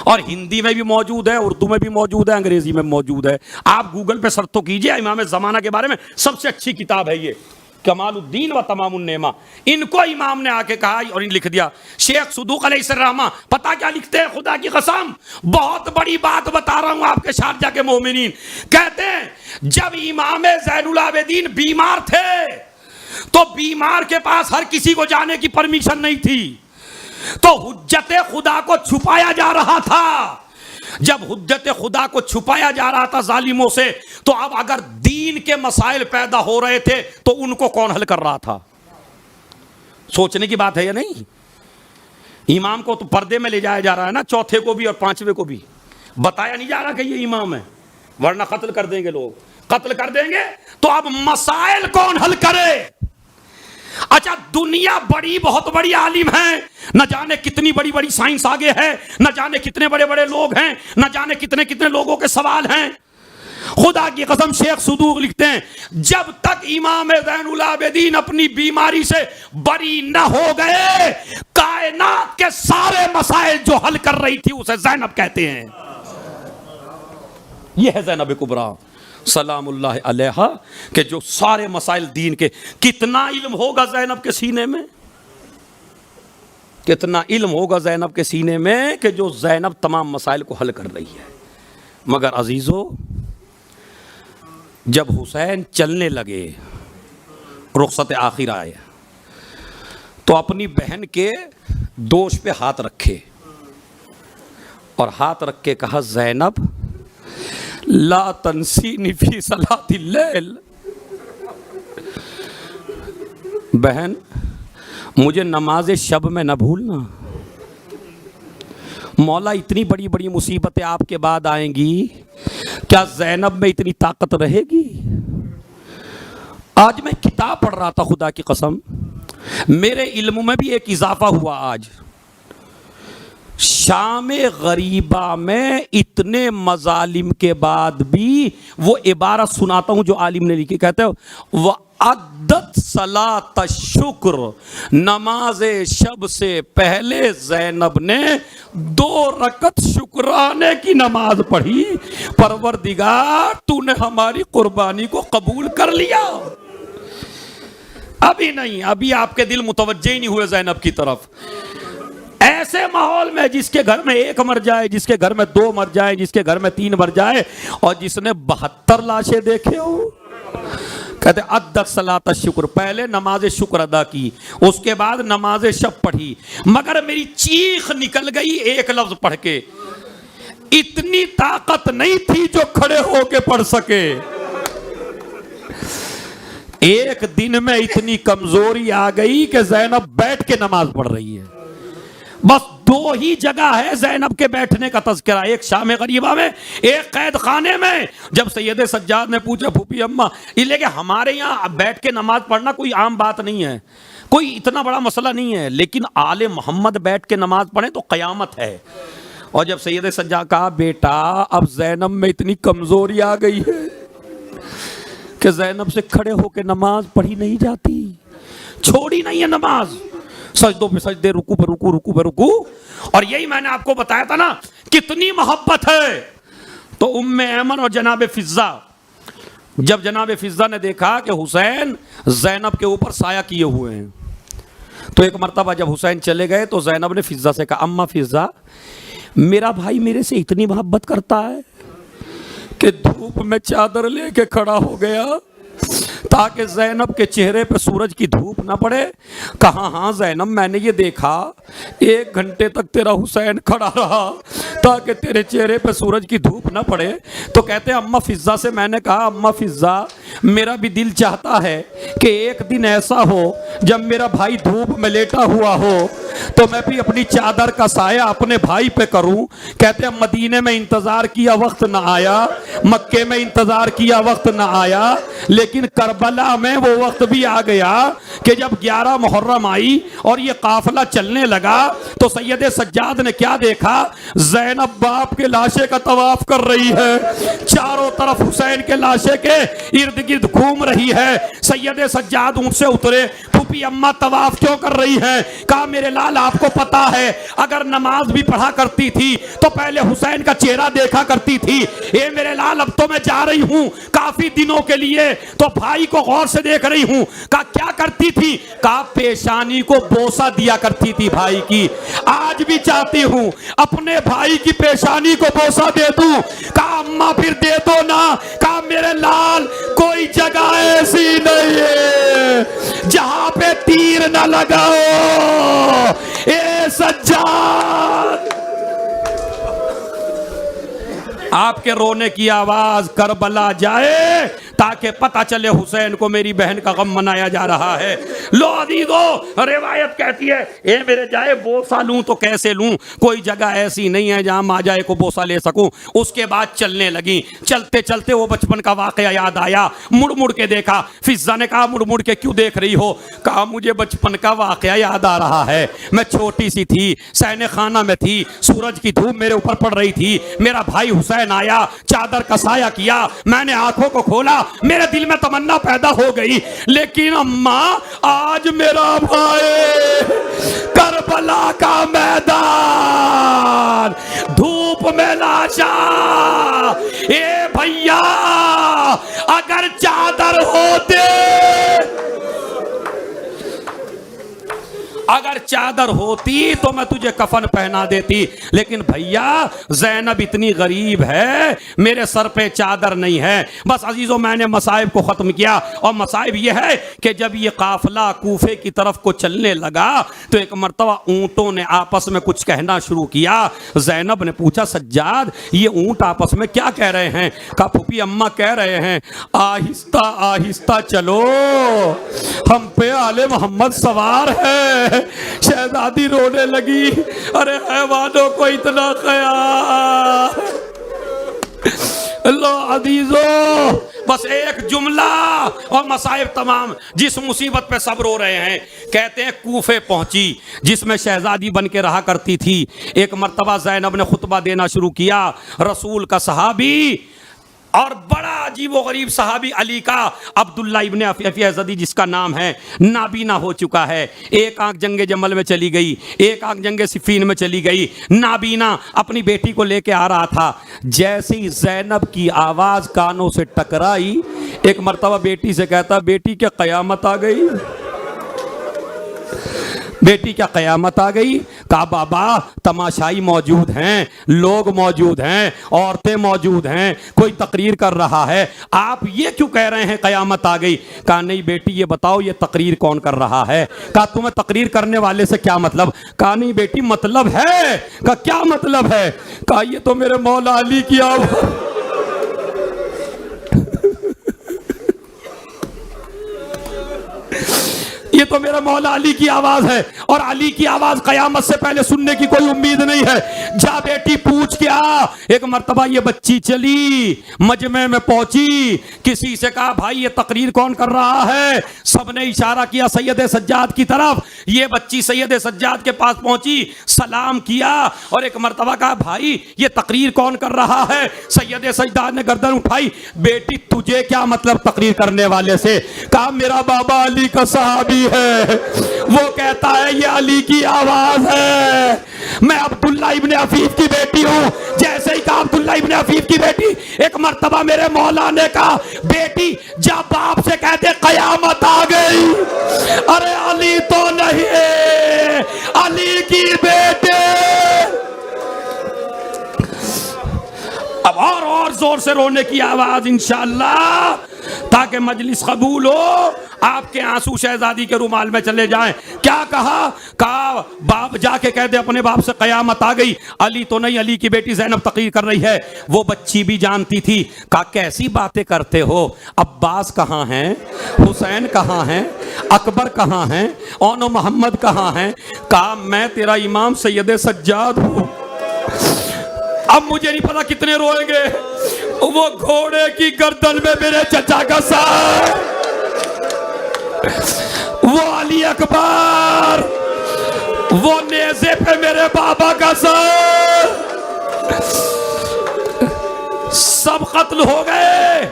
और हिंदी में भी मौजूद है, उर्दू में भी मौजूद है, अंग्रेजी में मौजूद है। आप गूगल पे सर्च तो कीजिए, इमाम ज़माना के बारे में सबसे अच्छी किताब है ये, कमालुद्दीन व तमामुन्नेमा। इनको इमाम ने आके कहा और लिख दिया। शेख सदूक अलैहिस्सलाम पता क्या लिखते हैं? खुदा की कसम बहुत बड़ी बात बता रहा हूं आपके शारजा के मोमिनीन। कहते हैं जब इमाम ज़ैनुल आबिदीन बीमार थे तो बीमार के पास हर किसी को जाने की परमिशन नहीं थी, तो हुज्जत खुदा को छुपाया जा रहा था। जब हुज्जत खुदा को छुपाया जा रहा था जालिमों से, तो अब अगर दीन के मसाइल पैदा हो रहे थे तो उनको कौन हल कर रहा था? सोचने की बात है या नहीं? इमाम को तो पर्दे में ले जाया जा रहा है ना, चौथे को भी और पांचवे को भी बताया नहीं जा रहा कि ये इमाम है, वरना कत्ल कर देंगे लोग। कत्ल कर देंगे तो अब मसाइल कौन हल करे? अच्छा, दुनिया बड़ी बहुत बड़ी आलिम है, न जाने कितनी बड़ी बड़ी साइंस आगे है, न जाने कितने बड़े बड़े लोग हैं, न जाने कितने कितने लोगों के सवाल हैं। खुदा की कसम शेख सदूक लिखते हैं जब तक इमाम ज़ैनुल आबिदीन अपनी बीमारी से बरी न हो गए, कायनात के सारे मसाइल जो हल कर रही थी उसे ज़ैनब कहते हैं। यह है ज़ैनब कुबरा सलामुल्लाह अलैहा के जो सारे मसाइल दीन के। कितना इल्म होगा ज़ैनब के सीने में, कितना इल्म होगा ज़ैनब के सीने में कि जो ज़ैनब तमाम मसाइल को हल कर रही है। मगर अजीज़ों, जब हुसैन चलने लगे, रुखसत आखिर आए, तो अपनी बहन के दोष पे हाथ रखे और हाथ रख के कहा, ज़ैनब ला तंसीनी फी सलातिल लैल। बहन मुझे नमाज शब में न भूलना। मौला इतनी बड़ी बड़ी मुसीबतें आपके बाद आएंगी, क्या ज़ैनब में इतनी ताकत रहेगी? आज मैं किताब पढ़ रहा था, खुदा की कसम मेरे इल्म में भी एक इजाफा हुआ। आज शाम गरीबा में इतने मजालिम के बाद भी वो इबारत सुनाता हूं जो आलिम ने लिखी। कहते हैं वह अद्दत सलात शुक्र, नमाज शब से पहले ज़ैनब ने 2 रकत शुक्राने की नमाज पढ़ी। परवरदिगार तूने हमारी कुर्बानी को कबूल कर लिया। अभी नहीं, अभी आपके दिल मुतवज्जे ही नहीं हुए ज़ैनब की तरफ। ऐसे ऐसे माहौल में जिसके घर में एक मर जाए, जिसके घर में 2 मर जाए, जिसके घर में 3 मर जाए, और जिसने 72 लाशें देखे हो, कहते अद्दत सलात शुक्र, पहले नमाज शुक्र अदा की, उसके बाद नमाज शब पढ़ी, मगर मेरी चीख निकल गई एक लफ्ज पढ़ के, इतनी ताकत नहीं थी जो खड़े होके पढ़ सके। एक दिन में इतनी कमजोरी आ गई कि ज़ैनब बैठ के नमाज पढ़ रही है। बस 2 ही जगह है ज़ैनब के बैठने का तज़किरा, एक शाम गरीबा में, एक कैद खाने में। जब सैयद सज्जाद ने पूछा फूफी अम्मा, इसलिए हमारे यहाँ बैठ के नमाज पढ़ना कोई आम बात नहीं है, कोई इतना बड़ा मसला नहीं है, लेकिन आले मोहम्मद बैठ के नमाज पढ़े तो क़यामत है। और जब सैयद सज्जाद कहा बेटा अब ज़ैनब में इतनी कमजोरी आ गई है कि ज़ैनब से खड़े होकर नमाज पढ़ी नहीं जाती, छोड़ी नहीं है नमाज, सजदों पे सजदे, रुकू पे रुकू, रुकू पे रुकू। और यही मैंने आपको बताया था ना कितनी मोहब्बत है। तो उम्मे ऐमन और जनाब फिज़्ज़ा, जब जनाब फिज़्ज़ा ने देखा कि हुसैन ज़ैनब के ऊपर साया किए हुए हैं, तो एक मर्तबा जब हुसैन चले गए तो ज़ैनब ने फिज़्ज़ा से कहा, अम्मा फिज़्ज़ा, मेरा भाई मेरे से इतनी मोहब्बत करता है कि धूप में चादर लेके खड़ा हो गया ताकि ज़ैनब के चेहरे पर सूरज की धूप ना पड़े। कहा हाँ ज़ैनब, मैंने ये देखा 1 घंटे तक तेरा हुसैन खड़ा रहा ताकि तेरे चेहरे पर सूरज की धूप ना पड़े। तो कहते हैं अम्मा फिज़्ज़ा से मैंने कहा, अम्मा फिज़्ज़ा, मेरा भी दिल चाहता है कि एक दिन ऐसा हो जब मेरा भाई धूप में लेटा हुआ हो तो मैं भी अपनी चादर का साया अपने भाई पे करूं। कहते हैं मदीने में इंतज़ार किया वक्त ना आया, मक्के में इंतज़ार किया वक्त ना आया, लेकिन करबला में वो वक्त भी आ गया कि जब 11 मुहर्रम आई और ये काफिला चलने लगा तो सैयद सज्जाद ने क्या देखा, ज़ैनब बाप के लाशे का तवाफ कर रही है, चारों तरफ हुसैन के लाशे के इर्द गिर्द घूम रही है। सैयद सज्जाद ऊंट से उतरे, फूफी अम्मा तवाफ क्यों कर रही है? कहा मेरे लाल आपको पता है अगर नमाज भी पढ़ा करती थी तो पहले हुसैन का चेहरा देखा करती थी, ये मेरे लाल अब तो मैं जा रही हूं काफी दिनों के लिए, तो भाई को गौर से देख रही हूं। कहा क्या करती थी? कहा पेशानी को बोसा दिया करती थी भाई की, आज भी चाहती हूं अपने भाई की पेशानी को बोसा दे दूं। कहा अम्मा फिर दे दो ना। कहा मेरे लाल कोई जगह ऐसी नहीं है जहां पे तीर ना लगाओ। ए सज्जाद, आपके रोने की आवाज करबला जाए ताकि पता चले हुसैन को मेरी बहन का गम मनाया जा रहा है। लो अजीजों, रिवायत कहती है ए मेरे जाए बोसा लूं तो कैसे लूं, कोई जगह ऐसी नहीं है जहां माँ जाए को बोसा ले सकूं। उसके बाद चलने लगी, चलते चलते वो बचपन का वाकया याद आया, मुड़ मुड़ के देखा। फिज़्ज़ा ने कहा मुड़ मुड़ के क्यों देख रही हो? कहा मुझे बचपन का वाकया याद आ रहा है, मैं छोटी सी थी, सैने खाना में थी, सूरज की धूप मेरे ऊपर पड़ रही थी, मेरा भाई हुसैन आया, चादर का साया किया, मैंने आंखों को खोला, मेरे दिल में तमन्ना पैदा हो गई, लेकिन अम्मा आज मेरा भाई करबला का मैदान धूप में लाशा। ए भैया अगर चादर होते, अगर चादर होती तो मैं तुझे कफन पहना देती, लेकिन भैया ज़ैनब इतनी गरीब है, मेरे सर पे चादर नहीं है। बस अजीज़ों, मैंने मसाइब को ख़त्म किया, और मसाइब यह है कि जब ये काफ़िला कूफे की तरफ को चलने लगा तो एक मर्तबा ऊँटों ने आपस में कुछ कहना शुरू किया। ज़ैनब ने पूछा सज्जाद ये ऊँट आपस में क्या कह रहे हैं? कहा फूफी अम्मा कह रहे हैं आहिस्ता आहिस्ता चलो, हम पे आले मोहम्मद सवार है। शहजादी रोने लगी, अरे हैवानों को इतना ख्याल। लो अजीजों, बस एक जुमला और मसाइब तमाम। जिस मुसीबत पे सब रो रहे हैं, कहते हैं कूफे पहुंची जिसमें शहजादी बन के रहा करती थी। एक मर्तबा ज़ैनब ने खुतबा देना शुरू किया। रसूल का सहाबी और बड़ा अजीब व गरीब सहाबी अली का अब्दुल्ला इब्ने अफी अज़दी, जिसका नाम है, नाबीना हो चुका है। एक आंख जंगे जमल में चली गई, एक आंख जंगे सिफ़ीन में चली गई। नाबीना अपनी बेटी को लेके आ रहा था, जैसे ही ज़ैनब की आवाज़ कानों से टकराई, एक मर्तबा बेटी से कहता बेटी क्या क़यामत आ गई? बेटी क्या क़यामत आ गई? कहा बाबा तमाशाई मौजूद हैं, लोग मौजूद हैं, औरतें मौजूद हैं, कोई तकरीर कर रहा है, आप ये क्यों कह रहे हैं कयामत आ गई? कहा नहीं बेटी ये बताओ ये तकरीर कौन कर रहा है? कहा तुम्हें तकरीर करने वाले से क्या मतलब? कहा नहीं बेटी मतलब है। कहा क्या मतलब है? कहा ये तो मेरे मौला अली की आवाज़। ये तो मेरा मौला अली की आवाज है, और अली की आवाज कयामत से पहले सुनने की कोई उम्मीद नहीं है। जा बेटी पूछ के आ। एक मर्तबा ये बच्ची चली, मजमे में पहुंची, किसी से कहा भाई ये तकरीर कौन कर रहा है? सबने इशारा किया सैयद सज्जाद की तरफ। ये बच्ची सैयद सज्जाद के पास पहुंची, सलाम किया, और एक मर्तबा कहा भाई ये तकरीर कौन कर रहा है? सैयद सज्जाद ने गर्दन उठाई, बेटी तुझे क्या मतलब तकरीर करने वाले से? कहा मेरा बाबा अली का सहाबी है, वो कहता है ये अली की आवाज है। मैं अब्दुल्ला इब्ने अफीफ की बेटी हूं। जैसे ही कहा अब्दुल्ला इब्ने अफीफ की बेटी, एक मर्तबा मेरे मौला ने कहा बेटी जब बाप से कहते कयामत आ गई, अरे अली तो नहीं है, अली की बेटे। अब और जोर से रोने की आवाज इंशाअल्लाह, ताकि मजलिस कबूल हो, आपके आंसू शहजादी के रुमाल में चले जाएं। क्या कहा? कहा बाप जाके कह दे अपने बाप से कयामत आ गई, अली तो नहीं, अली की बेटी ज़ैनब तकरीर कर रही है। वो बच्ची भी जानती थी। कहा कैसी बातें करते हो? अब्बास कहाँ हैं? हुसैन कहाँ हैं? अकबर कहाँ हैं? ओनो मोहम्मद कहाँ हैं? कहा मैं तेरा इमाम सैयद सज्जाद हूँ। अब मुझे नहीं पता कितने रोएंगे। वो घोड़े की गर्दन में मेरे चचा का सर, वो अली अकबर, वो नेज़े पे मेरे बाबा का सर, सब कत्ल हो गए।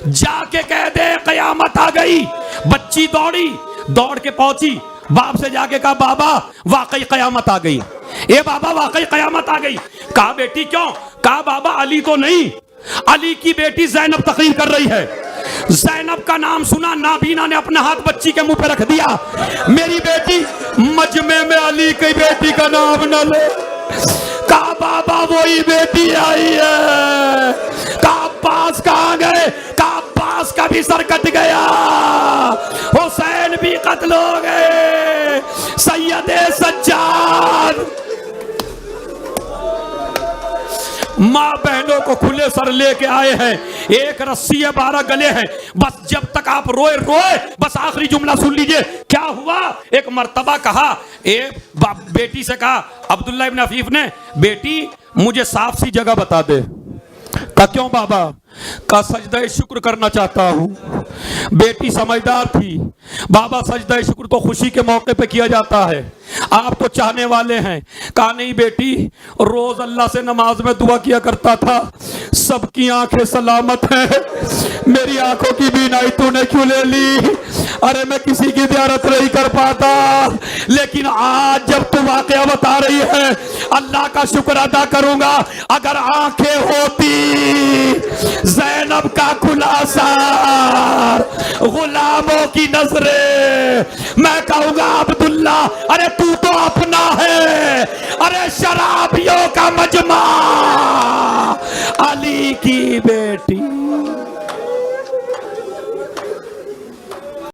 जाके कह दे कयामत आ गई। बच्ची दौड़ी, दौड़ के पहुंची, बाप से जाके कहा बाबा वाकई कयामत आ गई। ए बाबा वाकई कयामत आ गई। कहा बेटी क्यों? कहा बाबा अली तो नहीं, अली की बेटी ज़ैनब तकरीर कर रही है। ज़ैनब का नाम सुना, नाबीना ने अपना हाथ बच्ची के मुंह पे रख दिया। मेरी बेटी मजमे में अली की बेटी का नाम न ले। कहा बाबा वही बेटी आई है। कहा अब्बास कहाँ गए? कहा अब्बास का भी सर कट गया, हुसैन भी कत्ल हो गए, सैयद सज्जाद। माँ बहनों को खुले सर लेके आए हैं, एक रस्सी है 12 गले हैं। बस जब तक आप रोए रोए, बस आखिरी जुमला सुन लीजिए। क्या हुआ? एक मर्तबा कहा, बेटी से कहा अब्दुल्ला इब्न अफीफ ने, बेटी मुझे साफ सी जगह बता दे। कहा क्यों बाबा? का सजदा शुक्र करना चाहता हूं। बेटी समझदार थी। बाबा सजदा शुक्र तो खुशी के मौके पे किया जाता है, आप तो चाहने वाले हैं। कहा नहीं बेटी, रोज अल्लाह से नमाज में दुआ किया करता था, सबकी आंखें सलामत हैं, मेरी आंखों की बीनाई तूने क्यों ले ली? अरे मैं किसी की ज़ियारत नहीं कर पाता, लेकिन आज जब तू वाकया बता रही है अल्लाह का शुक्र अदा करूंगा। अगर आंखें होती ज़ैनब का खुलासा, गुलामों की नजरें, मैं कहूंगा अब्दुल्ला अरे तू तो अपना है, अरे शराबियों का मजमा, अली की बेटी।